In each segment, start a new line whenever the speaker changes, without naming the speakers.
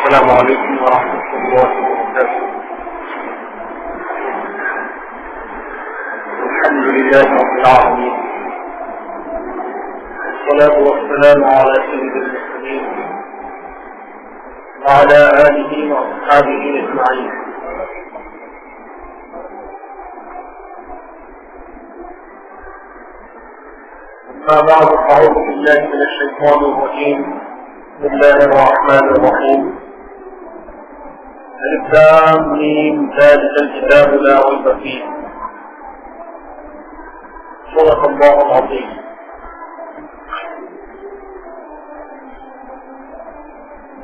السلام علیکم ورحمۃ اللہ وبرکاتہ. الحمد للہ رب العالمین والصلاة والسلام على سيد المرسلين وعلى آله وأصحابه أجمعين. أما بعد فأعوذ بالله من الشيطان الرجيم. بسم الله الرحمن الرحيم. ألف لام ميم ذلك الكتاب لا ريب فيه. صدق الله العظيم.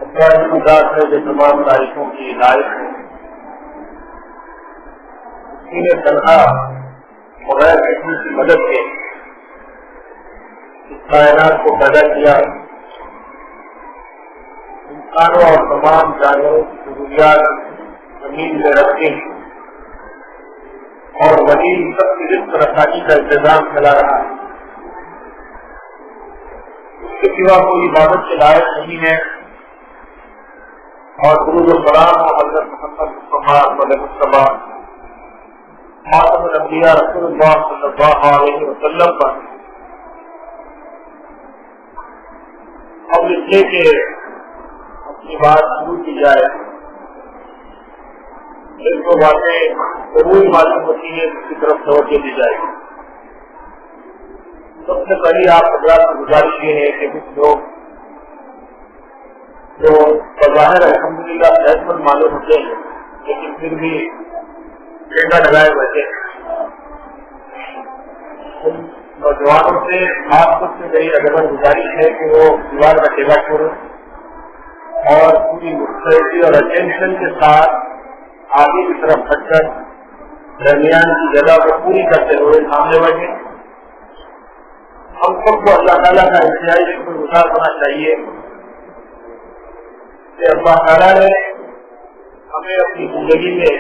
اللہ خدا ہے جو تمام تعریفوں کی لائق ہے. اسی نے تنہا بغیر کسی کی مدد کے اس کائنات کو پیدا کیا. انسانوں اور تمام جانوروں کی ضروریات زمین میں رکھتے ہیں اور وہی سب کی رزق رسانی کا انتظام چلا رہا ہے. اس کے سوا کوئی عبادت کے لائق نہیں ہے. اور درود و سلام اور حضرت محمد مصطفیٰ خاتم الانبیاء رسول اللہ صلی اللہ علیہ وسلم پر اب اس لیے کہ اپنی بات شروع کی جائے جن کو باتیں ضرور معلوم ہوتی ہیں اس کی طرف توجہ دی جائے. سب سے پہلی آپ حضرات کی گزارش یہ ہے کہ کچھ لوگ جو بظاہر الحمدللہ صحت مند معلوم ہوتے ہیں لیکن پھر بھی ڈنڈا لگائے بیٹھے ہیں. ان نوجوانوں سے خاص طور سے میری ادبن گزارش ہے کہ وہ دیوار کا ٹیبا چھوڑیں اور پوری مستعدی اور اٹینشن کے ساتھ آگے کی طرف ہٹ کر درمیان کی جگہ کو پوری کرتے ہوئے سامنے بیٹھے. ہم سب کو اللہ تعالیٰ کا انتہائی شکر گزار ہونا چاہیے کہ اللہ تعالیٰ نے ہمیں اپنی زندگی میں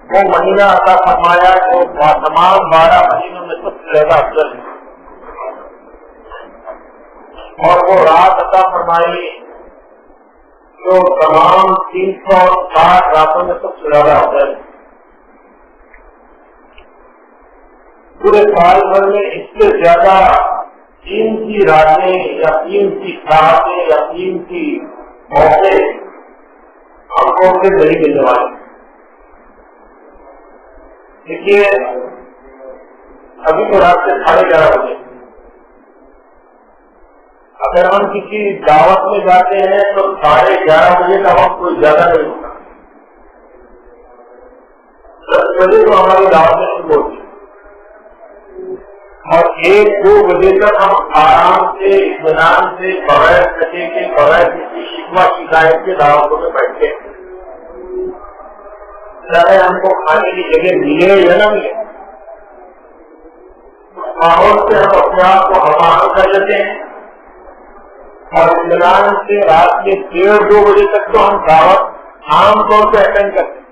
وہ مہینہ عطا فرمایا جو تمام 12 مہینوں میں سب سے زیادہ افضل ہے اور وہ رات عطا فرمائی جو تمام 360 راتوں میں سب سے زیادہ افضل ہے. پورے سال بھر میں اس سے زیادہ قیمتی راتیں یا قیمتی ساعتیں یا قیمتی موقع ہم کو پھر نہیں ملنے والے. دیکھیے ابھی تو رات سے 11:30 بجے. اگر ہم کسی دعوت میں جاتے ہیں تو 11:30 بجے کا وقت کوئی زیادہ نہیں ہوتا. 10 بجے تو ہماری دعوت میں شروع ہوتی ہے اور 1-2 بجے تک ہم آرام سے اطمینان سے بغیر کٹے کے بغیر کسی شکوہ شکایت کے دعوتوں میں بیٹھتے ہیں. چاہے ہم کو کھانے کی جگہ ملے یا نہ ملے اس ماحول سے ہم اپنے آپ کو ہمارا کر لیتے ہیں اور اطمینان سے رات کے 1:30-2 بجے تک تو ہم دعوت عام طور سے اٹینڈ کرتے ہیں.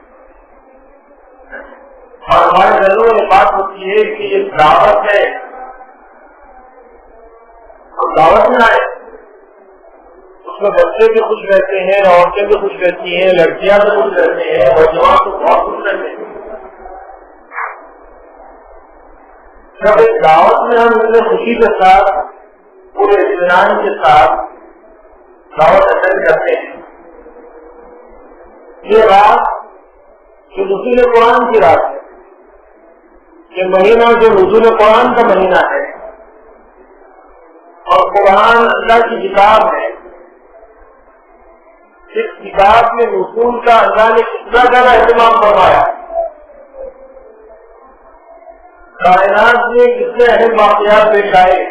اور ہمارے گھروں میں بات ہوتی ہے کہ یہ دعوت ہے ہم دعوت میں آئے اس میں بچے بھی خوش رہتے ہیں عورتیں بھی خوش رہتی ہیں لڑکیاں بھی خوش رہتے ہیں نوجوان تو بہت خوش رہتے ہیں. جب ایک دعوت میں ہم اتنے خوشی کے ساتھ پورے اطمینان کے ساتھ دعوت اٹینڈ کرتے ہیں. یہ رات جو نزول قرآن کی رات ہے یہ مہینہ جو نزول قرآن کا مہینہ ہے اور قرآن اللہ کی کتاب ہے. اس کتاب میں نزول کا اللہ نے کتنا زیادہ اہتمام فرمایا. کائنات میں کتنے اہم واقعات پیش آئے.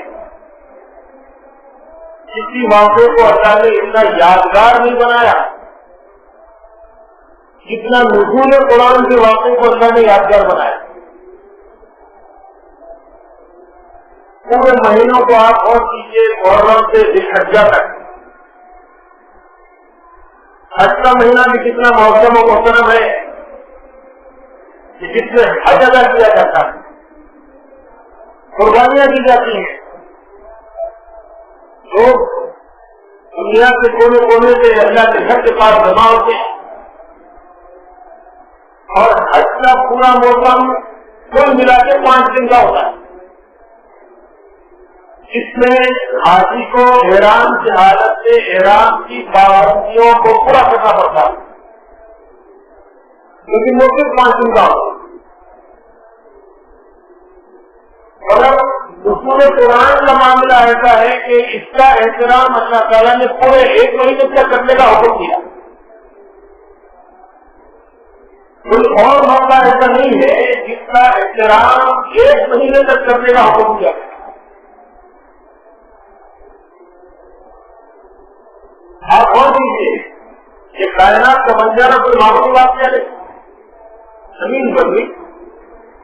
کسی واقعے کو اللہ نے اتنا یادگار نہیں بنایا جتنا نزول قرآن کے واقعے کو اللہ نے یادگار بنایا. پورے مہینوں کو آپ غور کیجیے محرم سے ذوالحجہ تک. حج کا مہینہ بھی کتنا موسم و محترم ہے کہ جس میں حج ادا کیا جاتا ہے قربانیاں دی جاتی ہیں. لوگ دنیا کے کونے کونے سے اللہ کے گھر کے پاس جمع ہوتے ہیں، اور حج کا پورا موسم کل ملا کے 5 دن کا ہوتا ہے، اس میں حاجی کو احرام کی حالت سے احرام کی پابندیوں کو پورا کرنا پڑتا ہے، لیکن وہ صرف 5 دن کا ہوتا ہے۔ اور اصول قرآن کا معاملہ ایسا ہے کہ اس کا احترام اللہ تعالیٰ نے پورے 1 مہینے تک کرنے کا حکم دیا۔ کوئی اور معاملہ ایسا نہیں ہے جس کا احترام 1 مہینے تک کرنے کا حکم دیا۔ آپ غور کیجیے کہ کائنات کا بن جانا کوئی معمولی بات کیا نہیں، زمین پر بھی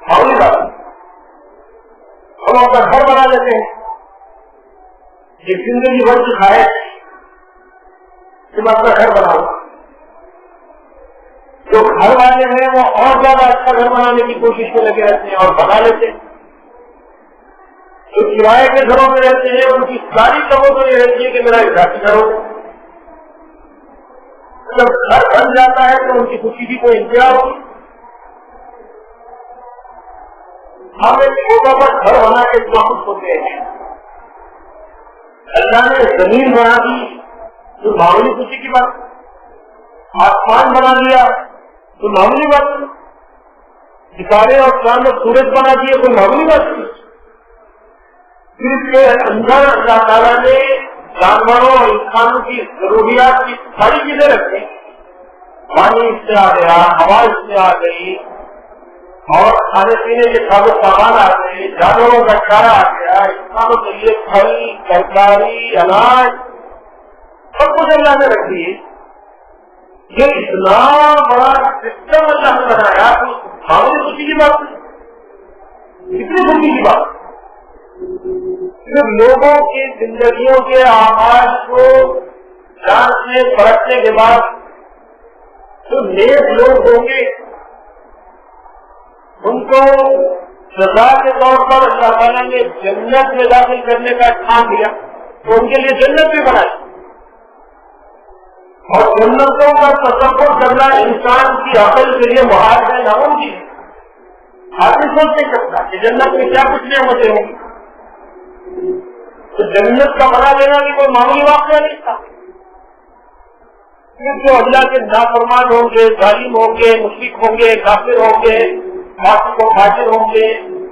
معمولی بات نہیں۔ ہم اپنا گھر بنا لیتے ہیں، ایک زندگی بھر کی خواہش کہ میں اپنا گھر بناؤں، جو گھر والے ہیں وہ اور زیادہ اچھا گھر بنانے کی کوشش میں لگے رہتے ہیں اور بنا لیتے ہیں، جو کرائے کے گھروں میں رہتے ہیں ان کی ساری کموں تو یہ رہتی ہے کہ میرا ذاتی گھر ہو۔ جب گھر بن جاتا ہے تو ان کی خوشی کی کوئی انتہا ہوگی۔ ہم ایک چھوٹا سا گھر بنا کے خوش ہوتے ہیں، اللہ نے زمین بنا دی تو معمولی خوشی کی بات، آسمان بنا دیا تو معمولی بات، ستارے اور چاند اور سورج بنا دیے کوئی معمولی بات نہیں۔ پھر اس کے اندر اللہ تعالیٰ نے جانوروں اور انسانوں کی ضروریات کی ساری چیزیں رکھی، پانی اس سے آ گیا، ہوا اس سے آ گئی، اور کھانے پینے کے سارے سامان آ گئے، جانوروں کا چارہ آ گیا، انسانوں کے لیے پھل ترکاری اناج سب کچھ اللہ نے رکھ دیے۔ یہ اتنا بڑا سسٹم اللہ نے بنایا تو معمولی خوشی کی بات نہیں، کتنی خوشی کی بات۔ صرف لوگوں کی زندگیوں کے آغاز کو جانچنے پرکھنے کے بعد جو نیک لوگ ہوں گے ان کو سزا کے طور پر اللہ تعالیٰ نے جنت میں داخل کرنے کا ٹھان دیا تو ان کے لیے جنت بھی بنائی، اور جنتوں کا تصور کرنا انسان کی عقل کے لیے محال ہے، ناممکن ہے۔ آدمی سوچ نہیں سکتا کہ جنت میں کیا کچھ نعمتیں ہوں گی، تو جنت کا بنا لینا بھی کوئی معمولی واقعہ نہیں تھا۔ پھر جو اللہ کے نافرمان ہوں گے، ظالم ہوں گے، مشرک ہوں گے، کافر ہوں گے، کو حاضر ہوں گے،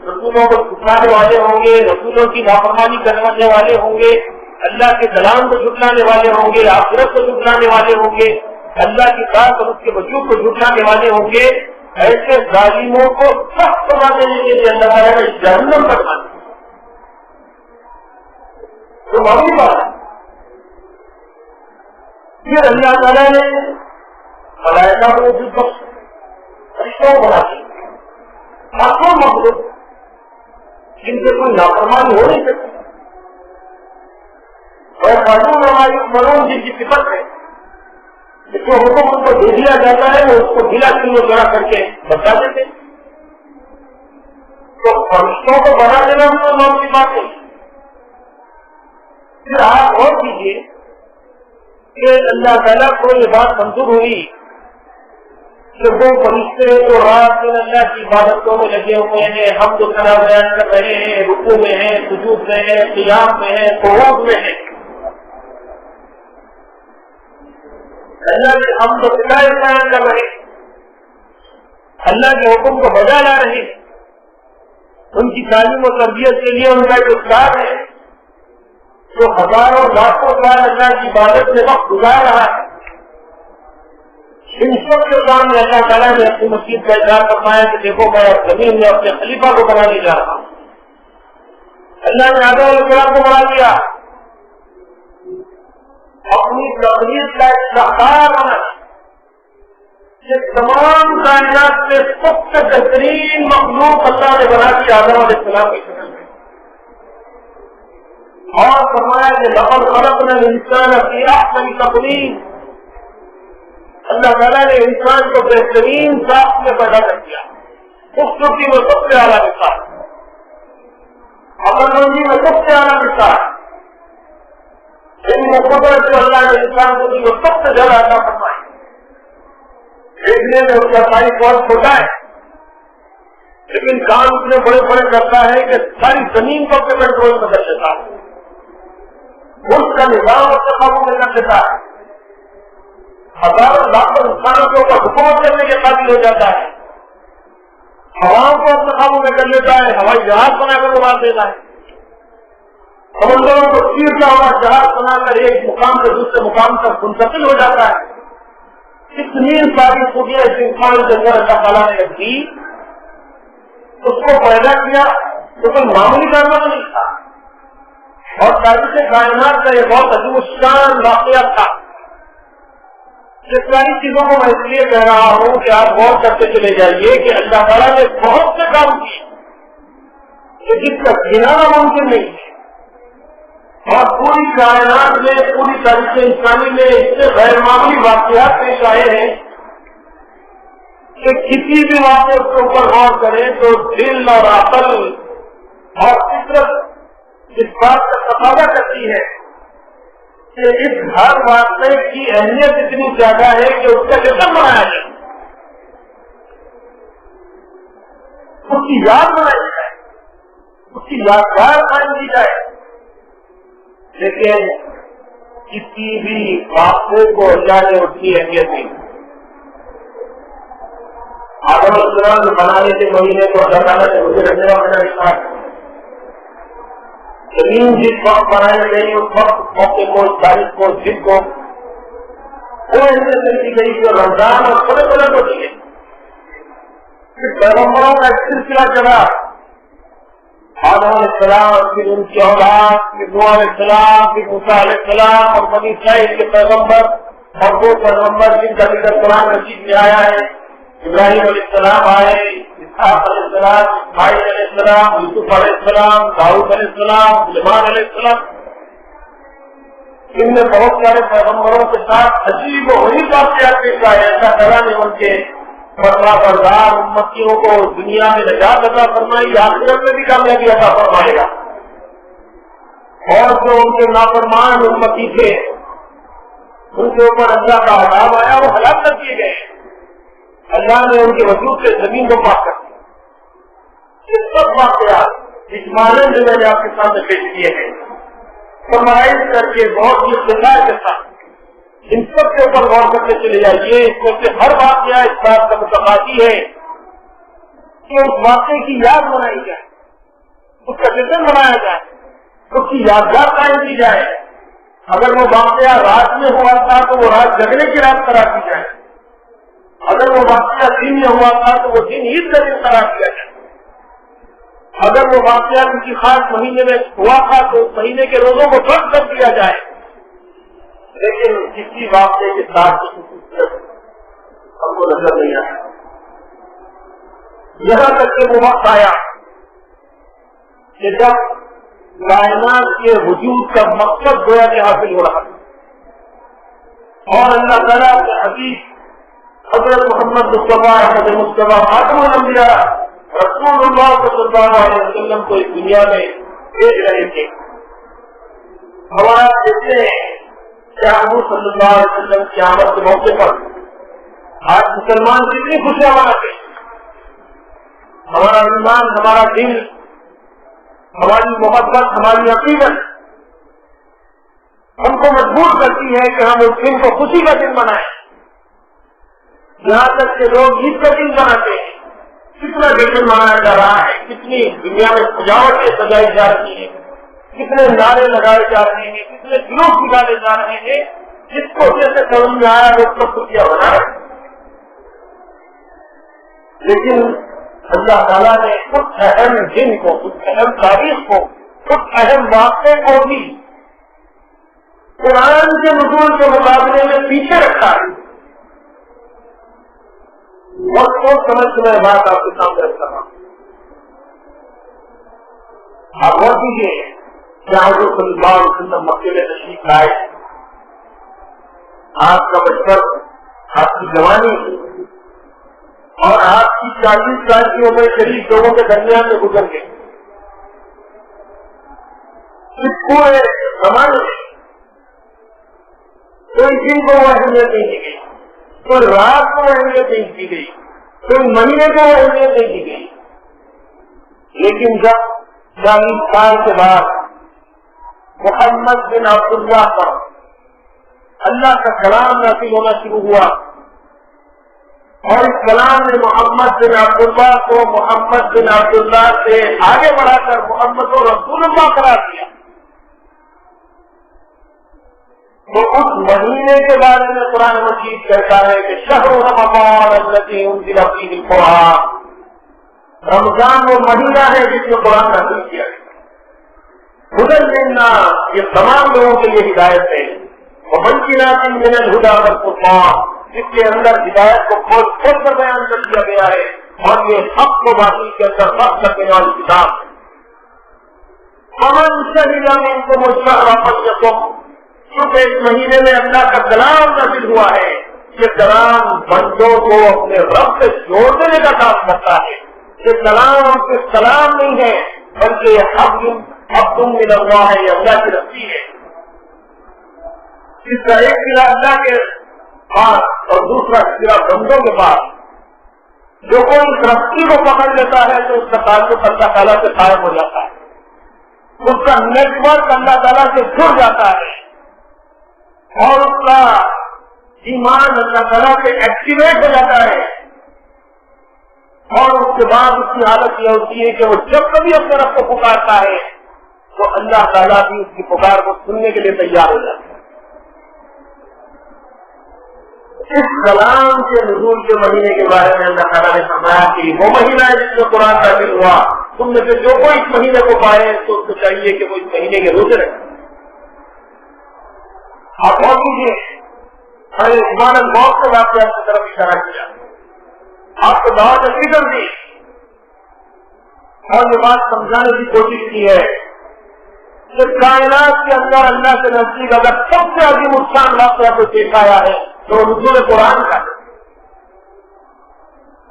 رسولوں کو جھٹلانے والے ہوں گے، رسولوں کی نافرمانی کرنے والے ہوں گے، اللہ کے کلام کو جھٹلانے والے ہوں گے، آخرت کو جھٹلانے والے ہوں گے، اللہ کی بات اور اس کے وجود کو جھٹلانے والے ہوں gے، ایسے ظالموں کو سخت سزا دینے کے لیے اللہ تعالیٰ نے جہنم پر ڈال دیا۔ تو معلوم بات ہے، پھر اللہ تعالیٰ نے ملائکہ کو وجود بخش فرشتوں کو بنا دیا، آسوں مخلوق جن سے کوئی نافرمانی ہو نہیں سکتی، اور معلوم جن کی صفت ہے جو حکم ان کو دے دیا جاتا ہے وہ اس کو ڈھیلا کلو جڑا کر کے بتا دیتے۔ تو فرشتوں کو بنا دینا ان کو نام کی بات نہیں۔ پھر آپ غور کیجیے کہ اللہ تعالیٰ کو یہ بات منظور ہوئی کہ وہ فرشتے جو رات دن اللہ کی عبادتوں میں لگے ہوئے ہیں، ہم جو ثنا بیان کر رہے ہیں، رکوع میں ہیں، سجود میں ہیں، قیام میں ہیں، قعود میں ہیں، اللہ کے ہم تو بیان کر رہے ہیں، اللہ کے حکم کو بجا لا رہے ہیں، ان کی تعلیم و تربیت کے لیے ان کا ایک استاد ہے جو ہزاروں لاکھوں سال اللہ کی عبادت میں وقت گزار رہا ہے۔ ان سب کے سامنے اللہ تعالیٰ نے اپنی مسجد کا اظہار فرمایا کہ دیکھو میں زمین میں اپنے خلیفہ کو بنانے جا رہا ہوں۔ اللہ نے آدم علیہ السلام کو بنا دیا، اپنی تقریر کا ایک شاہکار بنا، یہ تمام کائنات سے سب سے بہترین مخلوق اللہ نے بنا دی آدم علیہ السلام کی شکل میں، اور فرمایا کہ لقد خلقنا الانسان فی احسن تقویم، اللہ تعالیٰ نے انسان کو بہترین ساخت میں پیدا کر دیا، خوبصورتی میں سب سے اعلیٰ مثال، عقل مندی میں سب سے اعلیٰ مثال، ان موقعوں پر جو اللہ نے انسان کو دی وہ سب سے زیادہ عطا فرمائے. دیکھنے میں اس کا سائز بہت چھوٹا ہے لیکن کام اتنے بڑے بڑے کرتا ہے کہ ساری زمین کو اپنے کنٹرول میں کر لیتا ہے. ملک کا نظام اپنے قابو میں کر لیتا ہے. ہزاروں لاکھوں انسانوں کے اوپر حکومت کرنے کے قابل ہو جاتا ہے. ہواؤں کو اپنے قابو میں کر لیتا ہے. ہوائی جہاز بنا کر اڑا دیتا ہے. سمندروں کو چیرتا ہوا جہاز بنا کر ایک مقام سے دوسرے مقام تک منتقل ہو جاتا ہے. اتنی ساری خوبیاں اس انسان کے اندر اللہ تعالیٰ نے رکھی. اس کو پیدا کیا تو کوئی معمولی کارنامہ نہیں تھا اور تاریخ کائنات کا یہ بہت عظیم الشان واقعہ تھا. یہ ساری چیزوں کو میں اس لیے کہہ رہا ہوں کہ آپ غور کرتے چلے جائیے کہ اللہ تعالیٰ نے بہت سے کام کیے جس کا گنانا ممکن نہیں ہے. اور پوری کائنات میں پوری تاریخ انسانی میں اتنے غیر معمولی واقعات پیش آئے ہیں کہ کسی بھی واقعے کے اوپر غور کریں تو دل اور عقل اور فطرت اس بات کا تقاضا کرتی ہے کہ اس ہر واقعے کی اہمیت اتنی زیادہ ہے کہ اس کا جشن منایا جائے, اس کی یاد بنائی جائے, اس کی یادگار قائم کی جائے. لیکن کسی بھی واقعے کو اللہ نے اس کی اہمیت دی. آدم علیہ السلام بنانے کے مہینے کو اللہ تعالیٰ نے اسے رکھنے والا اسٹارٹ. زمین جس وقت بنائی گئی اس وقت موقع کو تاریخ کو دن کو وہ اہمیت دی گئی جو رمضان اور تھوڑے تھوڑے کو دی گئی. پیغمبروں کا ایک سلسلہ چلا. آدم علیہ السلام پھر ان کی اولاد پھر نوح علیہ السلام پھر موسیٰ علیہ السلام اور بنی اسرائیل کے پیغمبر اور وہ پیغمبر جن کا ذکر قرآن مجید میں آیا ہے. ابراہیم علیہ السلام آئے, اسحاق علیہ السلام, اسماعیل علیہ السلام, یوسف علیہ السلام, داؤد علیہ السلام, سلیمان علیہ السلام. ان میں بہت سارے پیغمبروں کے ساتھ عجیب و غریب واقعات پیش آئے. ایسا تعالیٰ نے ان کے فرما بردار امتیوں کو دنیا میں نجات عطا فرمائی, آخرت میں بھی کامیابی عطا فرمائے گا. اور جو ان کے نافرمان امتی تھے ان کے اوپر اللہ کا عذاب آیا, وہ ہلاک کر دیے گئے. اللہ نے ان کے وجود سے زمین کو پاک کر دیا. یہ سب واقعات اجمالاً جو میں نے آپ کے سامنے پیش کیے ہیں سمرائز کر کے بہت ہی اختصار کے ساتھ ان سب کے اوپر غور کرتے چلے جائیے. اس میں سے ہر واقعہ اس بات کا متقاضی ہے کہ اس واقعے کی یاد بنائی جائے, اس کا جشن منایا جائے, اس کی یادگار قائم کی جائے. اگر وہ واقعہ رات میں ہوا تھا تو وہ رات جگنے کی رات قرار دی جائے. اگر وہ واقعہ دن میں ہوا تھا تو وہ دن عید کا دن قرار دیا جائے. اگر وہ واقعہ کسی خاص مہینے میں ہوا تھا تو اس مہینے کے روزوں کو فرض کر دیا جائے. لیکن کسی واقعے کے ساتھ ہم کو نظر نہیں آیا. یہاں تک کہ وہ وقت آیا کہ جب کائنات کے وجود کا مقصد گویا کہ حاصل ہو رہا تھا اور اللہ تعالیٰ کے حبیب حضرت محمد مصطفیٰ احمد مصطفیٰ خاتم الانبیاء رسول اللہ صلی اللہ علیہ وسلم کو اس دنیا میں بھیج رہے تھے. ہمارا دیکھتے ہیں کہ حضور صلی اللہ علیہ وسلم کی آمد کے موقع پر آج مسلمان کتنی خوشیاں مناتے ہیں. ہمارا ایمان, ہمارا دل, ہماری محبت, ہماری عقیدت ہم کو مجبور کرتی ہے کہ ہم اس دن کو خوشی کا دن منائیں. یہاں تک کہ لوگ عید کا دن مناتے ہیں. کتنا جشن منایا جا رہا ہے, کتنی دنیا میں سجاوٹیں سجائی جا رہی ہیں, کتنے نعرے لگائے جا رہے ہیں, کتنے جلوس نکالے جا رہے ہیں. جس کو جیسے سمجھ میں آیا وہ سب خوشیاں بنا رہے ہیں. لیکن اللہ تعالیٰ نے کچھ اہم دن کو, کچھ اہم تاریخ کو, کچھ اہم واقعے کو بھی قرآن کے نزول کے مقابلے میں پیچھے رکھا ہے. بہت سوچ سمجھ کے میں بات آپ کے سامنے رکھتا ہوں. آپ غور کیجیے کہ حضور صلی اللہ علیہ وسلم مکے میں تشریف لائے. آپ کا بچپن, آپ کی جوانی اور آپ کی 40 سال کی عمر قریب لوگوں کے درمیان میں گزر گئی. اس پورے زمانے میں کوئی دن کو وہ اہمیت نہیں دی گئی، کوئی رات کو اہمیت نہیں دی گئی، کوئی مہینے کو اہمیت نہیں دی گئی. لیکن جب 40 سال کے بعد محمد بن عبداللہ پر اللہ کا کلام نازل ہونا شروع ہوا اور اس کلام نے محمد بن عبداللہ کو محمد بن عبداللہ سے آگے بڑھا کر محمد رسول اللہ قرار دیا، تو اس مہینے کے بارے میں قرآن مجید کہتا ہے کہ شہر رمضان الذی انزل فیہ القرآن، رمضان وہ مہینہ ہے جس میں قرآن نازل کیا گیا. ہدی للناس، یہ تمام لوگوں کے لیے ہدایت ہے، وبینات من الہدی والفرقان، جس کے اندر ہدایت کو کھول کھول کر بیان کر دیا گیا ہے اور یہ حق کو باطل کے اندر فرق کرنے والی کتاب ہے. فمن شہد منکم الشہر فلیصم، چونکہ اس مہینے میں اللہ کا کلام نازل ہوا ہے، یہ کلام بندوں کو اپنے رب سے جوڑ دینے کا کام کرتا ہے. یہ کلام صرف کلام نہیں ہے بلکہ یہ حق من اللہ ہے، یہ اللہ کی رسی ہے. اس کا ایک سرا اللہ کے پاس اور دوسرا سرا بندوں کے پاس. جو کوئی اس رسی کو پکڑ لیتا ہے تو اس کا تعلق اللہ تعالیٰ سے قائم ہو جاتا ہے، اس کا نیٹ ورک اللہ تعالیٰ سے جڑ جاتا ہے اور اس کا ایمان اللہ تعالیٰ سے ایکٹیویٹ ہو جاتا ہے. اور اس کے بعد اس کی حالت یہ ہوتی ہے کہ وہ جب کبھی اپنے رب کو پکارتا ہے تو اللہ تعالیٰ بھی اس کی پکار کو سننے کے لیے تیار ہو جاتا ہے. اس کلام کے نزول کے مہینے کے بارے میں اللہ تعالیٰ نے فرمایا کہ وہ مہینہ ہے جس میں قرآن نازل ہوا، تم میں سے جو کوئی اس مہینے کو پائے تو اس کو چاہیے کہ وہ اس مہینے کے روزے رکھے. آپ غور کیجیے، ہمیں عثمان الموت کے واقعات کی طرف اشارہ کیا، آپ کو دعوت فکر دی اور یہ بات سمجھانے کی کوشش کی ہے کہ کائنات کے اندر اللہ کے نزدیک اگر سب سے عظیم الشان واقعہ کو دیکھا ہے تو نزول قرآن کا ہے.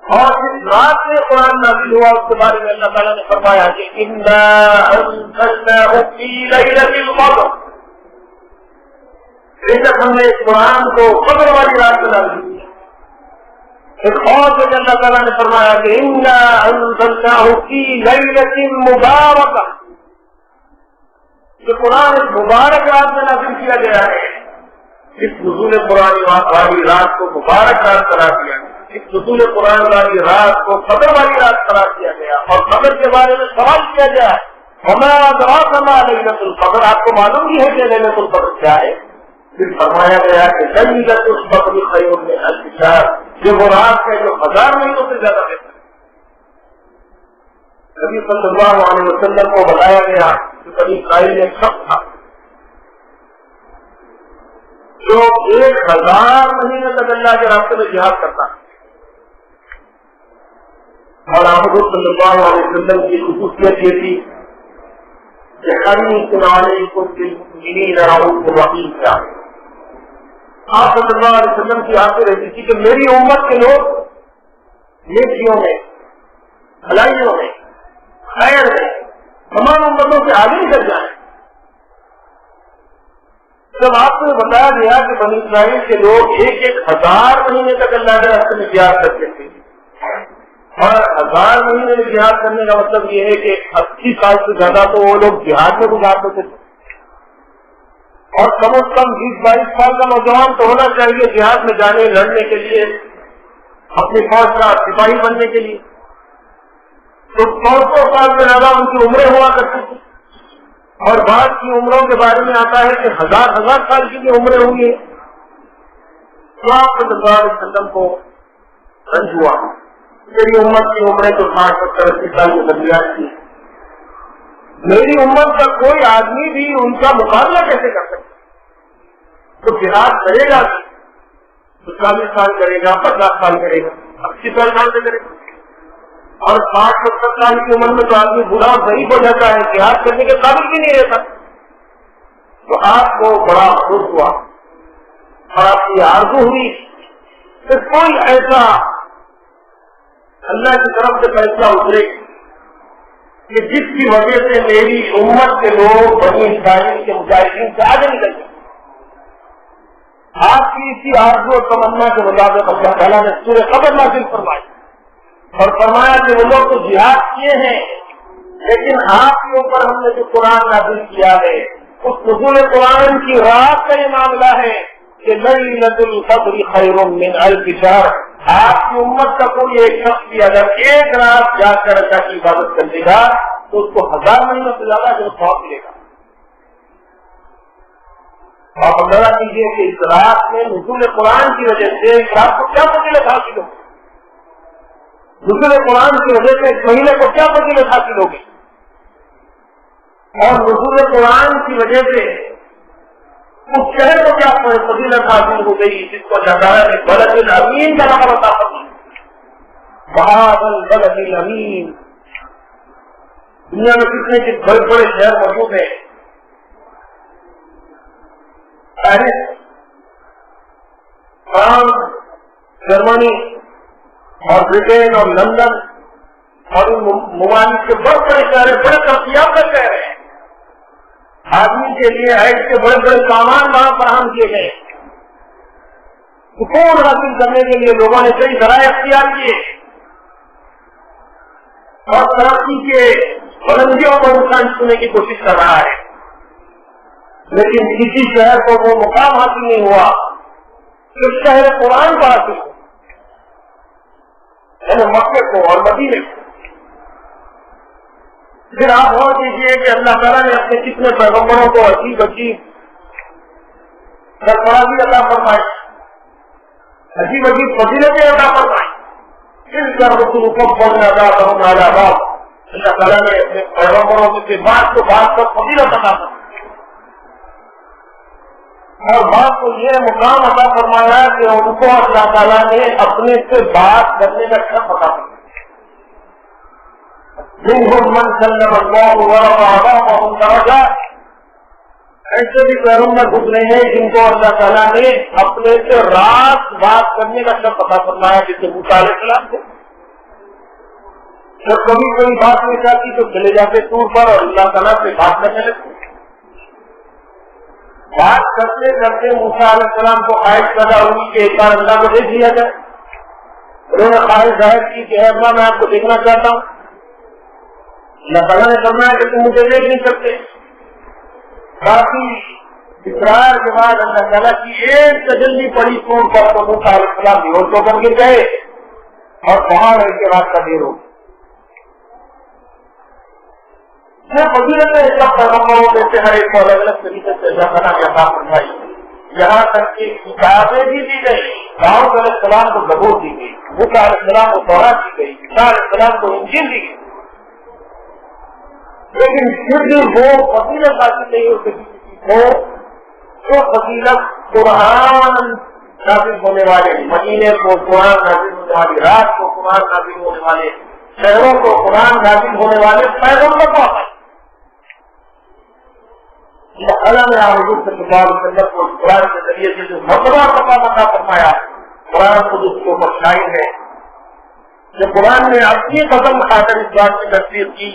اور جس رات میں قرآن نازل ہوا اس کے بارے میں اللہ تعالیٰ نے فرمایا کہ انا انزلناہ فی لیلۃ القدر، بے شک ہم نے اس قرآن کو قدر والی رات میں نازل کیا. ایک اور جگہ اللہ تعالیٰ نے فرمایا کہ انا انزلناہ فی لیلۃ مبارکہ، یہ قرآن اس مبارک رات میں نازل کیا گیا ہے. اس نزول قرآن والی رات کو مبارک رات قرار دیا گیا، اس نزول قرآن والی رات کو قدر والی رات قرار دیا گیا اور قدر کے بارے میں سوال کیا گیا وما ادراک ما لیلۃ القدر، آپ کو معلوم ہی ہے کہ لیلۃ القدر کیا ہے؟ پھر فرمایا گیا کہ لیلۃ القدر خیر من الف شہر، یہ وہ رات ہے جو 1000 مہینوں سے زیادہ بہتر ہے. نبی صلی اللہ علیہ وسلم کو بتایا گیا کہ بنی اسرائیل میں ایک شخص تھا جو 1000 مہینے تک اللہ کے راستے میں جہاد کرتا ہے. اور آپ صلی اللہ علیہ وسلم کی خصوصیت یہ تھی کہ آپ صلی اللہ علیہ وسلم کی آخر رہتی تھی کہ میری امت کے لوگ نیکیوں میں، بھلائیوں میں، خیر میں تمام امتوں سے آگے نکل جائیں. جب آپ کو بتایا گیا کہ بنی اسرائیل کے لوگ 1000 مہینے تک اللہ کے راستے میں جہاد کرتے تھے اور 1000 مہینے میں جہاد کرنے کا مطلب یہ ہے کہ 80 سال سے زیادہ تو وہ لوگ جہاد میں گزار دیتے تھے اور کم از کم 20-22 سال کا نوجوان تو ہونا چاہیے جہاد میں جانے لڑنے کے لیے، اپنی فوج کا سپاہی بننے کے لیے. تو 100 سال سے زیادہ ان کی عمریں ہوا کرتی تھی اور بعض کی عمروں کے بارے میں آتا ہے کہ 1000 سال کی بھی عمریں ہوئی ہیں. تو آپ صلی اللہ علیہ وسلم کو رنج ہوا، میری امت کی عمریں تو 60-70-80 سال کی بدلیات کی، میری امت کا کوئی آدمی بھی ان کا مقابلہ کیسے کر سکتا؟ تو جہاد کرے گا تو 40 سال کرے گا، 50 سال کرے گا، 80 سال سے کرے گا. اور 60-70 سال کی عمر میں تو آدمی بوڑھا ضعیف ہو جاتا ہے، جہاد کرنے کے قابل بھی نہیں رہتا. تو آپ کو بڑا افسوس ہوا اور آپ کی آرزو ہوئی کہ کوئی ایسا اللہ کی طرف سے فیصلہ اترے کہ جس کی وجہ سے میری امت کے لوگ بنی اسرائیل کے مجاہدین سے آگے نکل جائیں. کی اسی آرزو اور تمنا کے مطابق اللہ تعالیٰ نے سورہ قمر نازل فرمائی اور فرمایا کہ وہ لوگ تو جہاد کیے ہیں، لیکن آپ کے اوپر ہم نے جو قرآن نازل کیا ہے اس نزول قرآن کی رات کا یہ معاملہ ہے کہ لیلۃ القدر خیر من الف شہر. آپ کی امت کا کوئی ایک شخص بھی اگر ایک رات جا کر اللہ کی عبادت کر دے گا تو اس کو 1000 مہینوں سے زیادہ جو ثواب ملے گا. آپ اندازہ کیجیے کہ اس رات میں نزول قرآن کی وجہ سے اس رات کو کیا فضیلت حاصل ہوگی، نزول قرآن کی وجہ سے اس مہینے کو کیا فضیلت حاصل ہوگی، اور نزول قرآن کی وجہ سے اس شہر کو کیا فضیلت حاصل ہو گئی جس کو اللہ تعالیٰ نے بلد الامین کا نام عطا فرمایا. وہذا البلد الامین. دنیا میں کتنے بڑے بڑے شہر موجود ہیں، پیرس، فرانس، جرمنی اور برٹین اور لندن اور ان ممالک کے بڑے بڑے شہر بڑے ترقیات کر رہے ہیں. آدمی کے لیے ایڈ کے بڑے بڑے سامان وہاں فراہم کیے گئے. سکون حاصل کرنے کے لیے لوگوں نے کئی ذرائع اختیار کیے اور ترقی کے بلندیوں کو انسان چھونے کی کوشش کر رہا ہے، لیکن کسی شہر کو وہ مقام حاصل نہیں ہوا جو شہر قرآن کا حاصل ہو، یعنی مکے کو اور مدینے کو. پھر آپ غور کیجیے کہ اللہ تعالیٰ نے اپنے کتنے پیغمبروں کو عجیب عجیب سرفرازی عطا فرمائی، عجیب عجیب فضیلتیں عطا فرمائی. اس طرح رسول اللہ تعالیٰ نے اپنے پیغمبروں سے بات کو بات پر فضیلت عطا فرمائی اور بات کو یہ مقام عطا فرمایا کہ ان کو اللہ تعالیٰ نے اپنے سے بات کرنے کا شرف عطا فرمایا. من سلم اللہ ورفعهم درجات. ایسے بھی پیغمبر گزرے ہیں جن کو اللہ تعالیٰ نے اپنے سے رات بات کرنے کا شرف عطا فرمایا، جسے موسیٰ علیہ السلام کو جب کبھی کوئی بات نہیں چاہتی تو چلے جاتے طور پر اور اللہ تعالیٰ سے بات کرنے لگتے. بات کرتے کرتے موسیٰ علیہ السلام کو خواہش پیدا ہوئی کہ ایک بار اللہ کو دیکھ لیا جائے. انہوں نے خواہش ظاہر کی کہ اللہ میں آپ کو دیکھنا چاہتا ہوں. اللہ تعالیٰ نے فرمایا کہ تم مجھے دیکھ نہیں سکتے. کافی اقرار کے بعد اللہ تعالیٰ کی ایک تجلی پڑی سون پر تو موسیٰ علیہ السلام بھی اور چوکر گر گئے اور پہاڑ ایک کے بعد کا دیر ہو. فضیلتیں سب پیغمبروں میں سے ہر ایک کو الگ الگ طریقے سے اللہ تعالیٰ نے عطا فرمائی. یہاں تک کہ کتابیں بھی دی گئی. داؤد علیہ السلام کو زبور دی گئی، موسیٰ علیہ السلام کو تورات دی گئی، عیسیٰ علیہ السلام کو انجیل دی گئی. لیکن پھر بھی وہ فضیلت حاصل نہیں ہو سکی کو جو فضیلت قرآن نازل ہونے والے مہینے کو، قرآن نازل ہونے والی رات کو، قرآن نازل ہونے والے شہروں کو، قرآن نازل ہونے والے پیغمبر کو آتا ہے. اللہ نے حضور صلی اللہ علیہ وسلم کو قرآن کے ذریعے سے جو مرتبہ عطا فرمایا، قرآن خود اس کے اوپر شاہد ہے. جو قرآن نے اپنی قسم کھا کر اس بات کی تصدیق کی